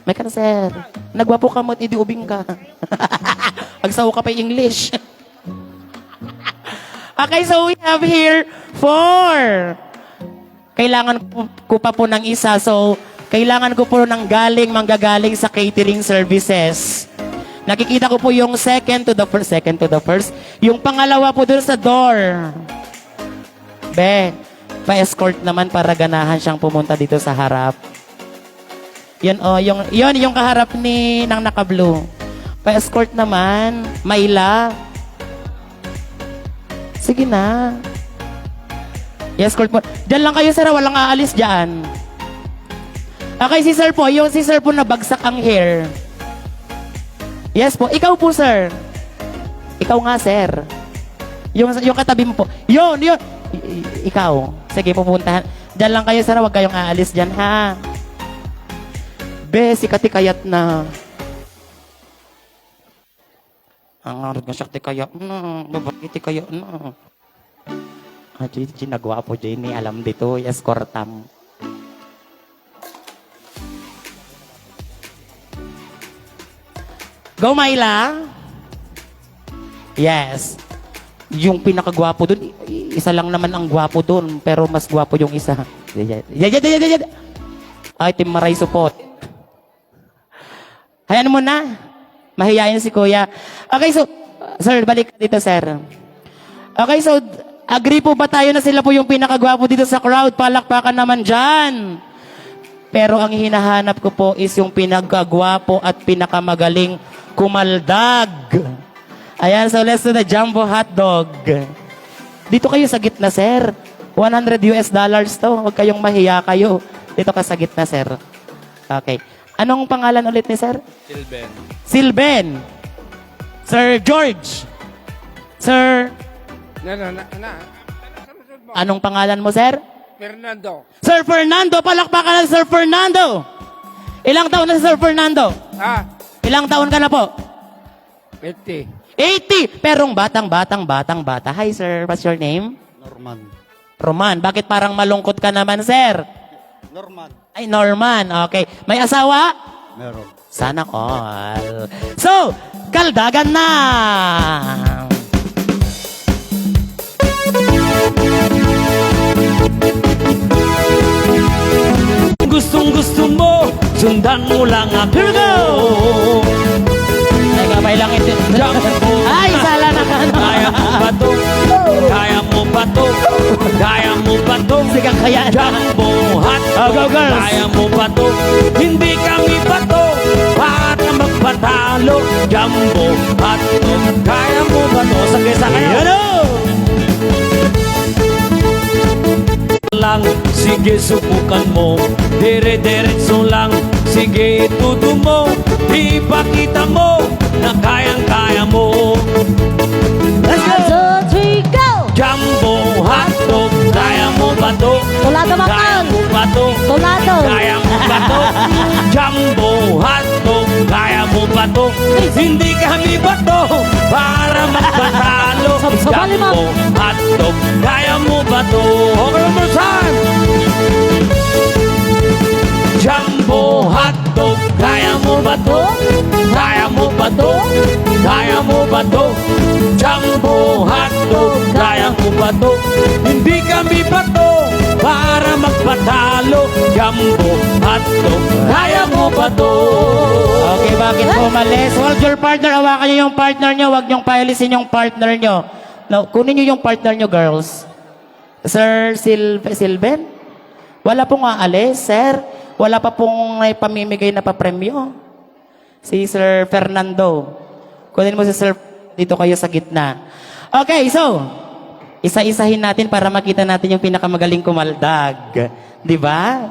May ka na, sir. Nagwapo ka mo't idiubing ka. Agsaw ka pa yung English. Okay, so we have here 4. Kailangan ko pa po ng isa. So, kailangan ko po ng manggagaling sa catering services. Nakikita ko po yung second to the first. Yung pangalawa po dun sa door. Pa-escort naman para ganahan siyang pumunta dito sa harap. Yun, oh, yung kaharap ng naka-blue. Pa-escort naman. Mayla. Sige na. I-escort mo. Diyan lang kayo, sir. Walang aalis dyan. Okay, si sir po. Yung si sir po nabagsak ang hair. Yes po. Ikaw po, sir. Ikaw nga, sir. Yung katabi mo po. Yun. Ikaw. Sige, pupuntahan. Diyan lang kayo, sir. Huwag kayong aalis dyan, ha? Si katikayat na. Ang arag nga siya tikaya na. Babae tikaya na. Nagwapo, Jenny. Alam dito. Escortam. Go, Myla. Yes. Yung pinakagwapo dun, isa lang naman ang gwapo dun, pero mas gwapo yung isa. Ay, Team Maray support. Hayaan mo na. Mahihayin si Kuya. Okay, so, sir, balik dito, sir. Okay, so, agree po ba tayo na sila po yung pinakagwapo dito sa crowd? Palakpakan naman dyan. Pero ang hinahanap ko po is yung pinakagwapo at pinakamagaling kumaldag. Ayan, so let's do the jumbo hotdog. Dito kayo sa gitna, sir. $100 to. Huwag kayong mahiya kayo. Dito ka sa gitna, sir. Okay. Anong pangalan ulit ni sir? Silben. Silben. Sir George. Sir, anong pangalan mo, sir? Fernando. Sir Fernando. Palakpakan na, Sir Fernando. Ilang taon na si Sir Fernando? Ilang taon ka na po? 50. 80. Perong bata. Hi, sir. What's your name? Norman. Roman. Bakit parang malungkot ka naman, sir? Norman. Ay, Norman. Okay. May asawa? Meron. Sana all. So, kaldagan na! Gustong gusto mo, sundan mo lang ako. Here we go! Ay, kamay lang ito. Ay, sala na ka na. Kaya mo ba to? Kaya mo ba to? Kaya mo ba to? Sigang kaya na. Jumbo hot Oh, go, girls. Kaya mo ba to? Hindi kami ba to? Para magpatalo. Jumbo hot Kaya mo ba to? Sakay Ano? lang, sige subukan mo. Dire-diretso lang, sige itudo mo. Ipakita mo na kayang-kaya mo. Let's go! 1, 2, 3, go! Jumbo hotdog, kaya mo ba to? Tulado Kaya makan! mo ba to? Tulado! Kaya mo ba to? Jumbo hotdog, kaya mo ba to? Hindi kami ba to? Para magpatalo. Sabali, ma'am. Jumbo hotdog, kaya mo ba to? One more time! Jumbo hotdog, kaya mo ba to? Kaya mo ba to? Kaya mo ba to? Jumbo hotdog, kaya mo ba to? Hindi kami ba to? Para magpatalo. Jumbo hotdog, kaya mo ba to? Okay, bakit umalis? Hold your partner. Hawakan niyo yung partner niyo. Huwag niyong pailisin yung partner niyo. No, kunin niyo yung partner niyo, girls. Sir Silben? Wala pong aalis, sir. Wala pa pong may pamimigay na papremyo. Si Sir Fernando. Kunin mo si Sir, dito kayo sa gitna. Okay, so, isa-isahin natin para makita natin yung pinakamagaling kumaldag. Di ba?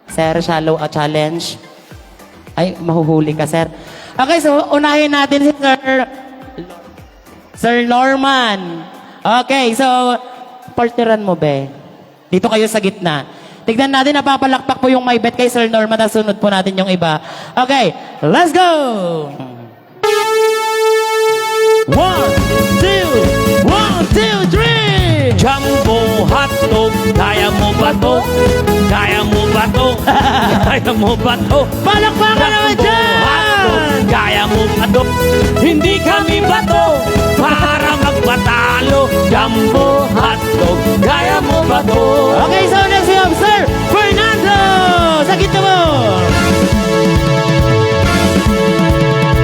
Sir, shallow challenge. Ay, mahuhuli ka, sir. Okay, so, unahin natin si Sir Norman. Okay, so, partneran mo, be. Dito kayo sa gitna. Tignan natin, napapalakpak po yung may bet kay Sir Norman. Nasunod po natin yung iba. Okay, let's go! 1, 2, 1, 2, 3! Jumbo hotdog, kaya mo ba to? Kaya mo ba to? Kaya mo ba to? Palakpakan naman Jumbo hotdog, dyan! kaya mo ba to? Hindi kami ba to? Para magpatalo. Jumbo hotdog, kaya mo ba to? Okay, so next we have Sir Fernando! Sa gitna mo!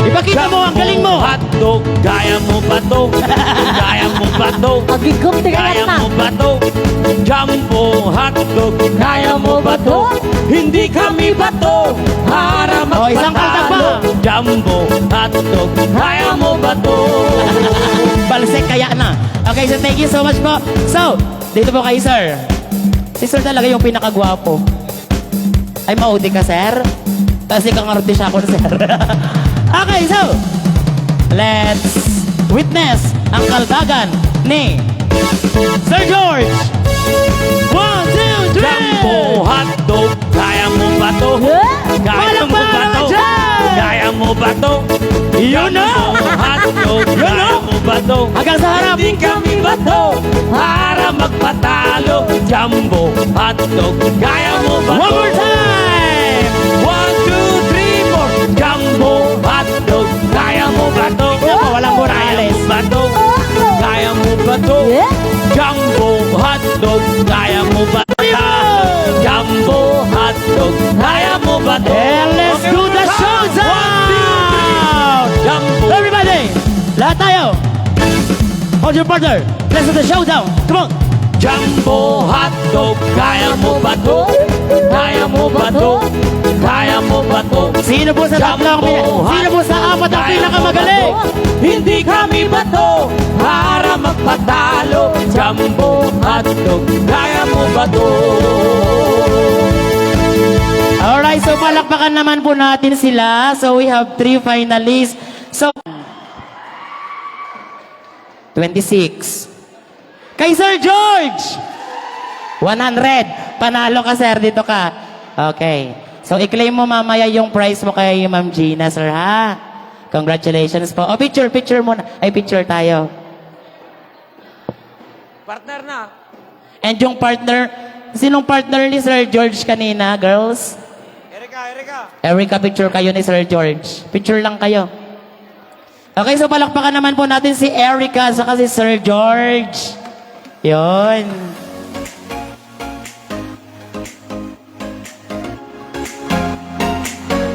Ipakita mo, ang galing mo! Hotdog, kaya mo ba to? Kaya mo ba to? Agigom, Kaya tigayan na! mo ba to? Jumbo hotdog, kaya mo ba to? Hindi kami ba to? Para Oh, isang kaltag pa. magpatalo. Jumbo hotdog, kaya mo ba to? Balsek kaya na. Okay, so thank you so much po. So, dito po kay Sir. Si Sir talaga yung pinakagwapo. Ay, maudi ka, Sir? Kasi kang artist ako, Sir. Okay, so, let's witness ang kaldagan ni Sir George. 1, 2, 3! Jumbo hotdog, kaya mo ba to? Kaya mo ba to? Kaya mo ba to? You know! Jumbo hotdog, kaya mo ba to? Hanggang sa harap! Hindi kami ba to? Para magpatalo. Jumbo hotdog, kaya mo ba to? One more time! 1, 2, 3, 4. Jumbo hotdog, kaya mo ba to? Naku, walang Morales. Kaya mo ba to? Kaya mo ba to? Yeah. Jumbo hotdog, kaya mo ba to? Jumbo hotdog, kaya mo ba to? And let's Okay, do the one, showdown! Jumbo. Everybody, lahat tayo. Hold your partner. Let's do the showdown. Come on. Jumbo hotdog, kaya mo ba to? Kaya mo ba to? Kaya mo ba to? Sino po sa tatlo ang Sino po sa apat ang Kaya mo pinakamagaling? ba to? Hindi kami ba to? Para magpatalo. Jumbo hotdog, kaya mo ba to? Alright, so palakpakan naman po natin sila. So we have 3 finalists. So, 26. Kay Sir George! 100. Panalo ka, sir. Dito ka. Okay. So, i-claim mo mamaya yung prize mo kay Ma'am Gina, sir, ha? Congratulations po. O, picture muna. Ay, picture tayo. Partner na. And yung partner, sinong partner ni Sir George kanina, girls? Erica, picture kayo ni Sir George. Picture lang kayo. Okay, so palakpakan naman po natin si Erica at si Sir George. Yun.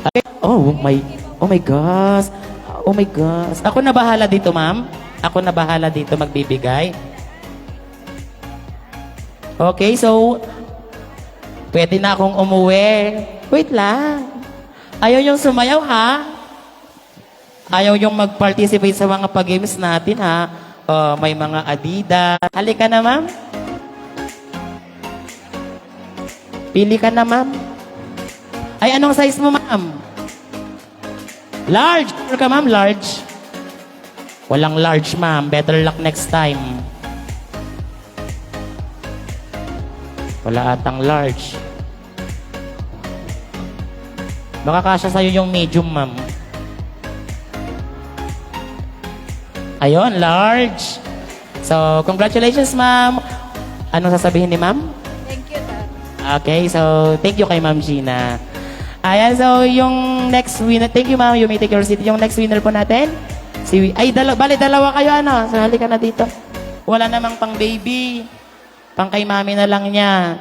Okay. Oh my gosh. Oh my gosh. Ako na bahala dito, ma'am. Ako na bahala dito magbibigay. Okay, so pwede na akong umuwi. Wait lang. Ayaw yung sumayaw, ha? Ayaw yung mag-participate sa mga pag-games natin, ha? May mga Adidas. Halika na, ma'am. Pili ka na, ma'am. Ay, anong size mo, ma'am? Large. Ano ka, ma'am? Large. Walang large, ma'am. Better luck next time. Wala atang large. Baka kasya sa'yo yung medium, ma'am. Ayun, large. So, congratulations, ma'am. Anong sasabihin ni ma'am? Thank you, Dad. Okay, so thank you kay Ma'am Gina. Ayan, so yung next winner, thank you ma'am, you may take your seat. Yung next winner po natin, bali dalawa kayo ano, so halika na dito. Wala namang pang baby, pang kay mami na lang niya.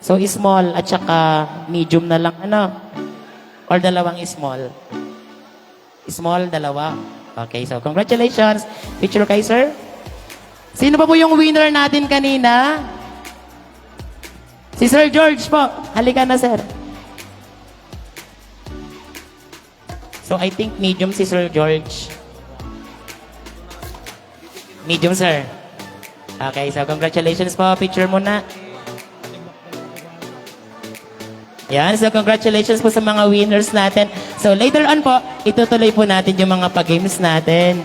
So small at saka medium na lang ano, or dalawang small. Small, dalawa. Okay, so congratulations. Picture kay sir. Sino pa po yung winner natin kanina? Si Sir George po. Halika na, sir. So, I think medium si Sir George. Medium, sir. Okay, so congratulations po. Picture muna. Yan, so congratulations po sa mga winners natin. So, later on po, itutuloy po natin yung mga pag-games natin.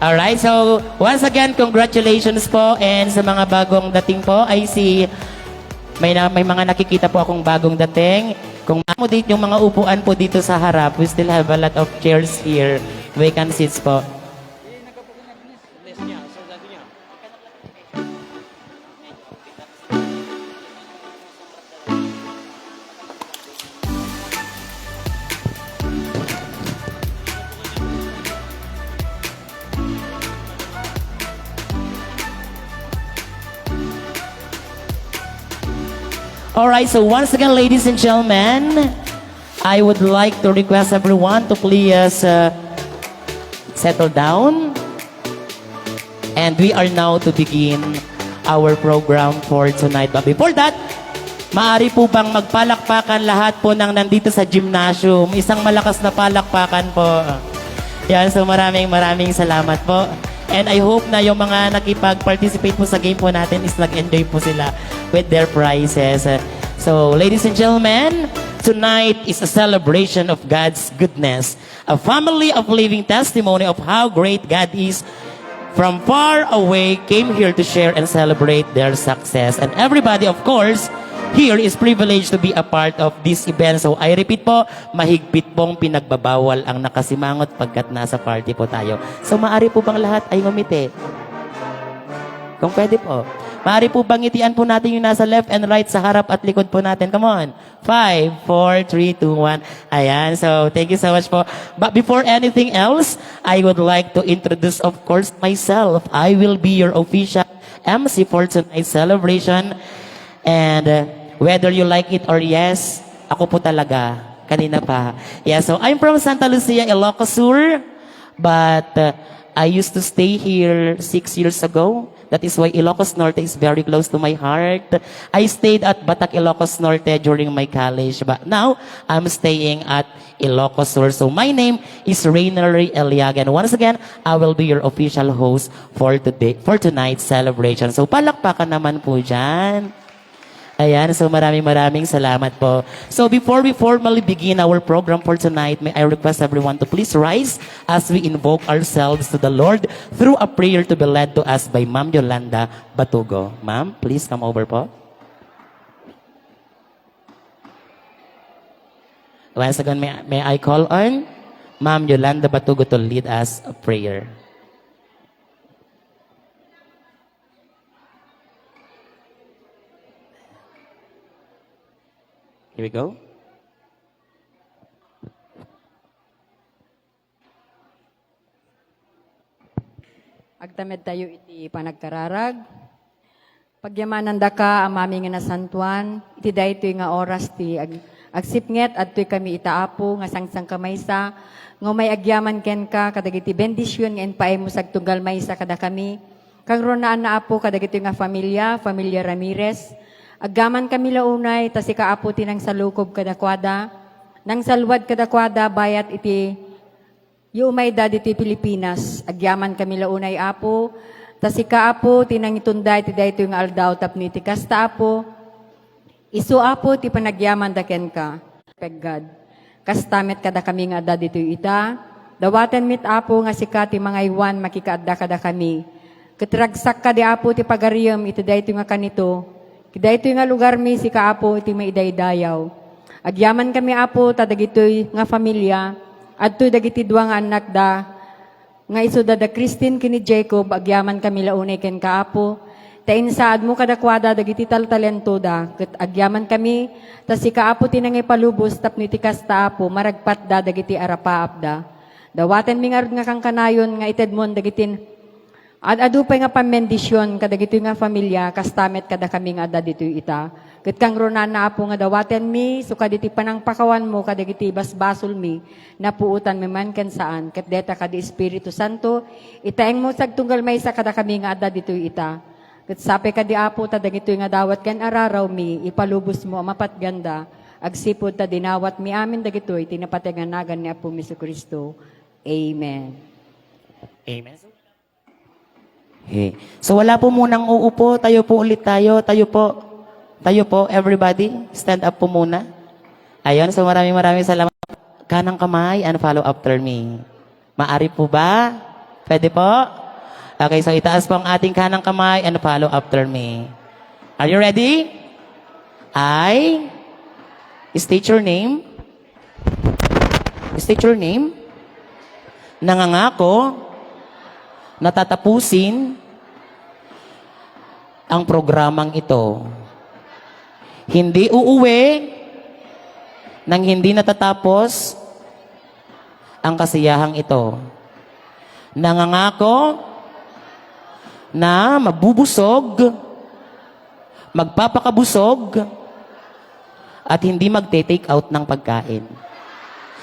Alright, so once again, congratulations po, and sa mga bagong dating po ay may mga nakikita po akong bagong dating. Kung accommodate yung mga upuan po dito sa harap, we still have a lot of chairs here, vacant seats po. Alright, so once again, ladies and gentlemen, I would like to request everyone to please settle down. And we are now to begin our program for tonight. But before that, maaari po bang magpalakpakan lahat po ng nandito sa gymnasium? Isang malakas na palakpakan po. Yan, so maraming salamat po. And I hope na yung mga nakipag-participate po sa game po natin is nag-enjoy po sila with their prizes. So, ladies and gentlemen, tonight is a celebration of God's goodness. A family of living testimony of how great God is from far away came here to share and celebrate their success. And everybody, of course, here is privileged to be a part of this event. So I repeat po, mahigpit pong pinagbabawal ang nakasimangot pagkat nasa party po tayo. So maari po bang lahat ay ngumiti? Kung pwede po. Maari po bang ngitian po natin yung nasa left and right sa harap at likod po natin? Come on. 5, 4, 3, 2, 1. Ayan. So thank you so much po. But before anything else, I would like to introduce, of course, myself. I will be your official MC for tonight's celebration. And whether you like it or yes, ako po talaga. Kanina pa. Yeah, so I'm from Santa Lucia, Ilocos Sur. But I used to stay here 6 years ago. That is why Ilocos Norte is very close to my heart. I stayed at Batac, Ilocos Norte during my college. But now, I'm staying at Ilocos Sur. So my name is Rainer Eliaga. And once again, I will be your official host for tonight's celebration. So palakpakan naman po dyan. Ayan, so maraming salamat po. So before we formally begin our program for tonight, may I request everyone to please rise as we invoke ourselves to the Lord through a prayer to be led to us by Ma'am Yolanda Batugo. Ma'am, please come over po. Once again, may I call on Ma'am Yolanda Batugo to lead us a prayer. Here we go. Agtamed tayo iti panagkararag. Pagyamanan da ka, amami nga nasantuan, iti daytoy nga oras ti agsipnget at tuy kami itaapo, nga sangsang kamaysa, nga may agyaman ken ka, kadagiti bendisyon nga enpaay mo sagtunggal maysa kada kami, kang ronaan na apo kadagiti nga familia Ramirez, agyaman kami launay, tas ikaapo tinang salukob kadakwada, nang salwad kadakwada, bayat iti umay dadi ti Pilipinas, agyaman kami launay apo, tas ikaapo tinang itunday ti daytoy nga aldaw tapno iti kasta apo. Isu apo ti panagyaman daken ka. Peggad. Kastamet kada kami nga adda ditoy ita. Dawaten mit apo nga sika ti mga iwan makikaadda kada kami. Ketragsak ka di apo ti pagariyem iti daytoy nga kanito. Iti daytoy nga lugar mi sika apo iti maidaydayaw. Agyaman kami apo ta dagitoy nga familia adtoy dagiti duwa nga anak da nga isu da Christine kini Jacob, agyaman kami launay ken kaapo. Tain saad mo kadakwada dagiti taltalento da, ket agyaman kami, tas si kaapo tinangay palubos tapno iti kasta apo, maragpat da dagiti arapaap da. Dawaten mi nga kang kanayon nga itedmon dagitin adu pay nga pamendisyon kadagito nga familia, kastamet kada kami nga adda ditoy ita. Ket kang ronan na apo nga dawaten mi, so kaditi panangpakawan mo kadagiti basbasol mi, napuutan mi man ken saan, ket deta kadi Espiritu Santo, itaeng mo sagtunggal maysa kada kami nga adda ditoy ita. Ket sape kadi apo ta dagito nga dawat ken araraw mi, ipalubos mo mapatganda, agsipod ta dinawat mi amin dagitoy tinapatenganagan ni Apo Jesucristo. Amen. Amen. Okay. So wala po munang uupo, tayo po ulit tayo, tayo po, everybody, stand up po muna. Ayun, so maraming salamat. Kanang kamay and follow after me. Maari po ba? Pwede po? Okay, so itaas po ang ating kanang kamay and follow after me. Are you ready? I state your name. State your name. Nangangako na tatapusin ang programang ito. Hindi uuwi nang hindi natatapos ang kasiyahang ito. Nangangako na mabubusog, magpapakabusog, at hindi magte-take out ng pagkain.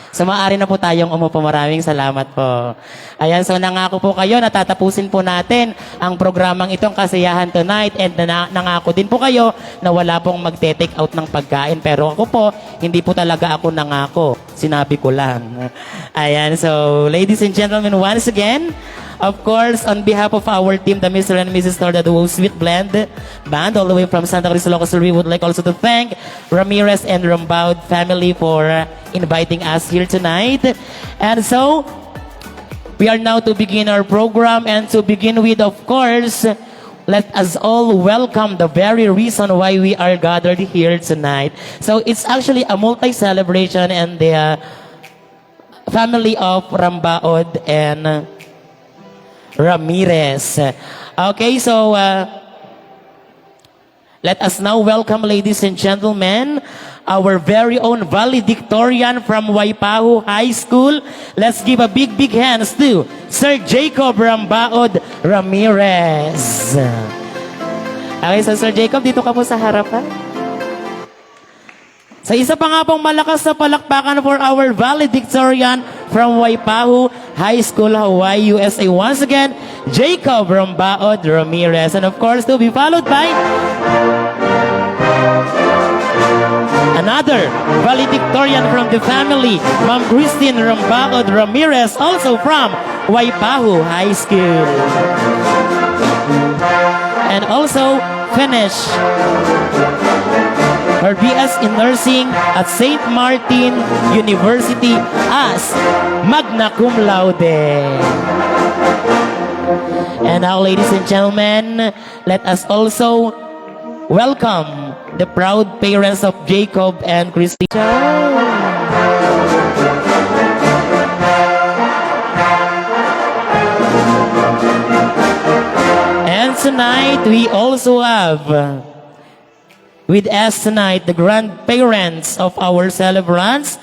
So maaari na po tayong umupo. Maraming salamat po. Ayan, so nangako po kayo na tatapusin po natin ang programang itong Kasiyahan Tonight, and nangako din po kayo na wala pong magte-take out ng pagkain. Pero ako po, hindi po talaga ako nangako. Sinabi ko lang. Ayan, so ladies and gentlemen, once again, of course, on behalf of our team, the Mr. and Mrs. Torda Duo Sweet Blend Band, all the way from Santa Cruz, Ilocos, we would like also to thank Ramirez and Rambaud family for inviting us here tonight. And so, we are now to begin our program, and to begin with, of course, let us all welcome the very reason why we are gathered here tonight. So, it's actually a multi-celebration, and the family of Rambaud and Ramirez. Okay, so let us now welcome, ladies and gentlemen, our very own valedictorian from Waipahu High School. Let's give a big hands to Sir Jacob Rambaud Ramirez. Okay, so Sir Jacob, dito ka po sa harapan. Sa isa pa nga pong malakas na palakpakan for our valedictorian from Waipahu High School, Hawaii, USA. Once again, Jacob Rambaud Ramirez. And of course, to be followed by another valedictorian from the family, Ma'am Christine Rambaud Ramirez, also from Waipahu High School. And also finish her BS in Nursing at St. Martin University as magna cum laude. And now, ladies and gentlemen, let us also welcome the proud parents of Jacob and Christine. tonight, we also have with us tonight the grandparents of our celebrants,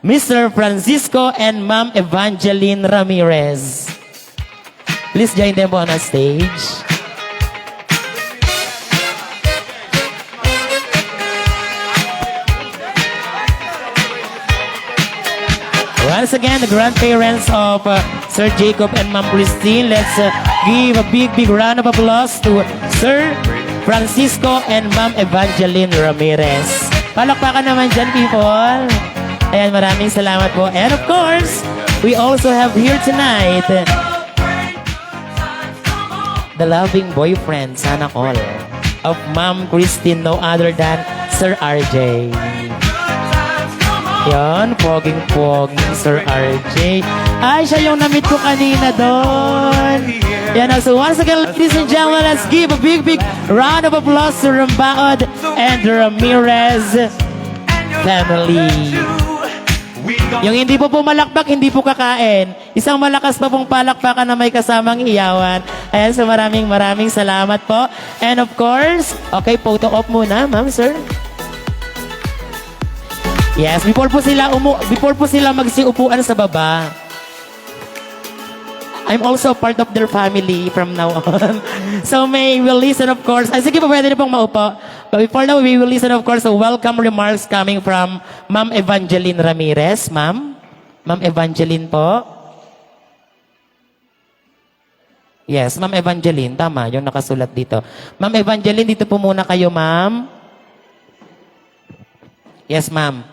Mr. Francisco and Ma'am Evangeline Ramirez. Please join them on the stage. Once again, the grandparents of Sir Jacob and Ma'am Christine, let's give a big round of applause to Sir Francisco and Ma'am Evangeline Ramirez. Palakpakan naman dyan, people. Ayan, maraming salamat po. And of course, we also have here tonight the loving boyfriend, sana all, of Ma'am Christine, no other than Sir RJ. Yan, poging-poging Sir RJ. Ay, siya yung na-meet ko kanina doon. Yan, so once again, ladies and gentlemen, let's give a big round of applause to Rambaod and Ramirez family. Yung hindi po pumalakpak, hindi po kakain. Isang malakas pa pong palakpakan na may kasamang iyawan. Ayan, so maraming salamat po. And of course, okay, photo op muna, ma'am, sir. Yes, before po sila magsiupuan sa baba. I'm also part of their family from now on. So may we listen, of course. Ay, sige po, pwede na pong maupo. But before now, we will listen, of course, to welcome remarks coming from Ma'am Evangeline Ramirez. Ma'am Evangeline po. Yes, Ma'am Evangeline. Tama, yung nakasulat dito. Ma'am Evangeline, dito po muna kayo, ma'am. Yes, ma'am.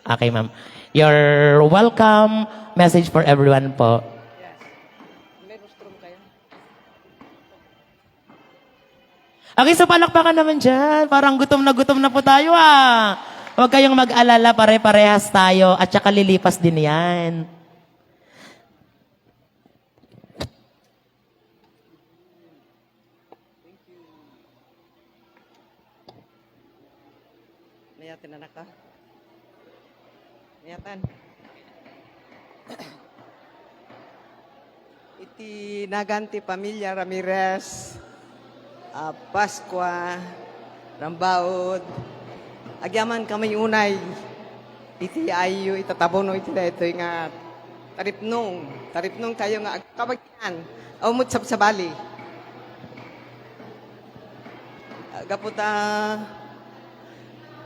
Okay, ma'am. Your welcome message for everyone po. Okay, so palakpakan naman dyan. Parang gutom na po tayo ah. Huwag kayong mag-alala, pare-parehas tayo at saka lilipas din yan. Nayatin anak ka? Nayatan. Iti naganti pamilya Ramirez, Pasqua, Rambaod, agyaman kami unay, iti ayo itatabono iti da ito nga taripnong tayo nga kabagyan, umut sabsabali. Gaputa,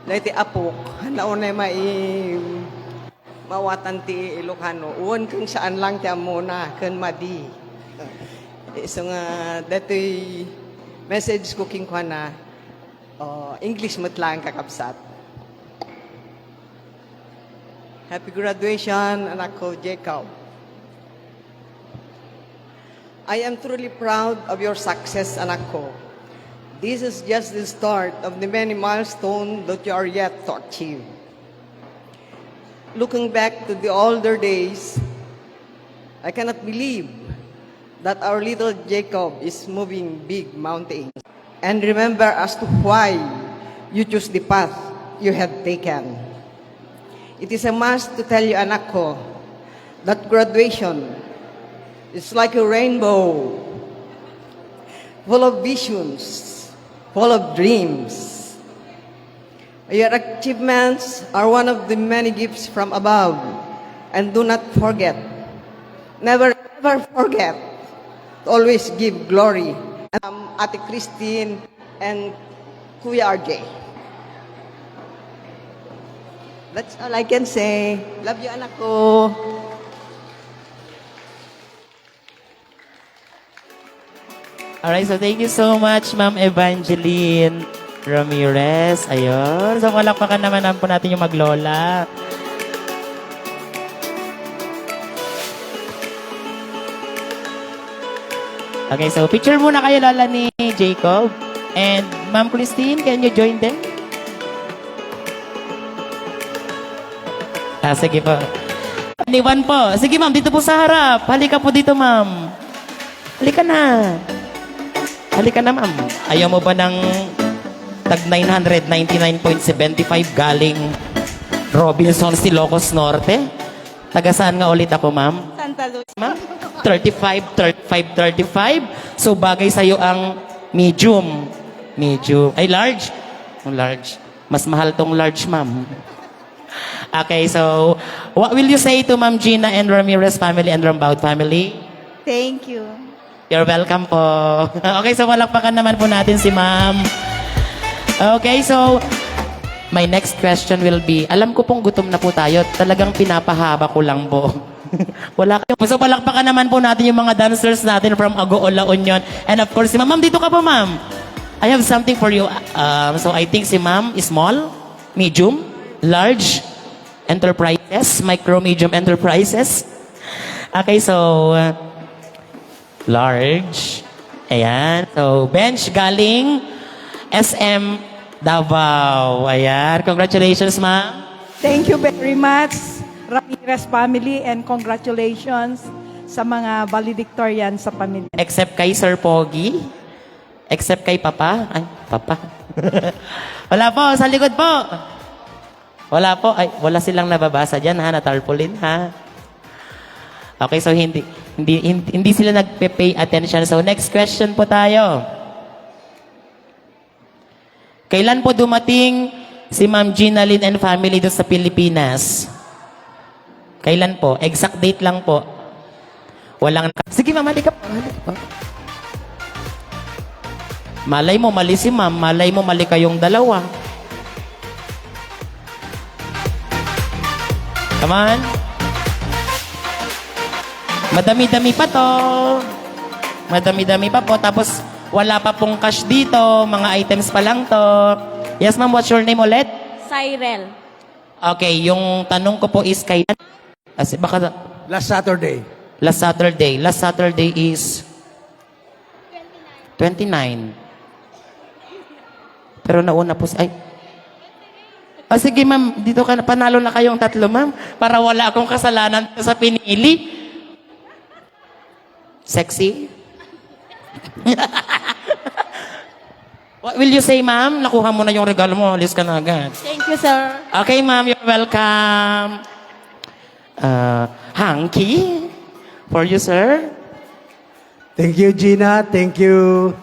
na iti apok, naunay mawatan ti Ilocano. Uwan kung saan lang ti amuna, kung madi. So nga, dato'y message ko king kwa na, English mo't lang kakapsat. Happy graduation, anak ko, Jacob. I am truly proud of your success, anak ko. This is just the start of the many milestones that you are yet to achieve. Looking back to the older days, I cannot believe that our little Jacob is moving big mountains. And remember as to why you chose the path you had taken. It is a must to tell you, anak ko, that graduation is like a rainbow, full of visions, full of dreams. Your achievements are one of the many gifts from above. And do not forget, never forget, to always give glory. Ate Christine and Kuya RJ. That's all I can say. Love you, anak ko. Alright, so thank you so much, Ma'am Evangeline Ramirez. Ayun. So, palakpakan naman po natin yung maglola. Okay, so picture muna kayo, lola ni Jacob. And Ma'am Christine, can you join them? Sige po. Aniwan po. Sige, ma'am, dito po sa harap. Halika po dito, ma'am. Halika na. Halika na, ma'am. Ayaw mo ba ng tag 999.75 galing Robinsons Ilocos Norte? Taga saan nga ulit ako, ma'am? Santa Lucia. Ma'am? 35, 35, 35. So, bagay sa'yo ang medium. Medium. Ay, large. Ang large. Mas mahal tong large, ma'am. Okay, so, what will you say to Ma'am Gina and Ramirez family and Rambaud family? Thank you. You're welcome po. Okay, so walakpakan naman po natin si ma'am. Okay, so my next question will be, alam ko pong gutom na po tayo, talagang pinapahaba ko lang po. Wala kayo. So palakpakan naman po natin yung mga dancers natin from Agoola Union. And of course, si ma'am, dito ka po ma'am. I have something for you. So I think si ma'am is small, medium, large, enterprises, micro, medium enterprises. Okay, so large. Ayan. So, bench galing SM Davao. Ayan. Congratulations, ma'am. Thank you very much, Ramirez family, and congratulations sa mga valedictorian sa pamilya. Except kay Sir Pogi. Except kay Papa. Ay, Papa. Wala po. Sa likod po. Wala po. Ay, wala silang nababasa dyan, ha? Na tarpaulin, ha? Okay, so hindi sila nagpe-pay attention. So next question po tayo. Kailan po dumating si Ma'am Gina Lynn and family doon sa Pilipinas? Kailan po? Exact date lang po. Walang... Sige, ma'am, halika po. Halika po. Malay mo, mali si ma'am. Malay mo, mali kayong dalawa. Come on. Madami-dami pa to. Madami-dami pa po. Tapos, wala pa pong cash dito. Mga items pa lang to. Yes, ma'am. What's your name ulit? Cyril. Okay, yung tanong ko po is kay... Baka... Last Saturday. Last Saturday. Last Saturday is... 29. Pero nauna po... Ay... sige, ma'am. Dito ka na. Panalo na kayong tatlo, ma'am. Para wala akong kasalanan sa pinili. Sexy? What will you say, ma'am? Nakuha mo na yung regalo mo. Alis ka na agad. Thank you, sir. Okay, ma'am. You're welcome. Hanky? For you, sir? Thank you, Gina. Thank you,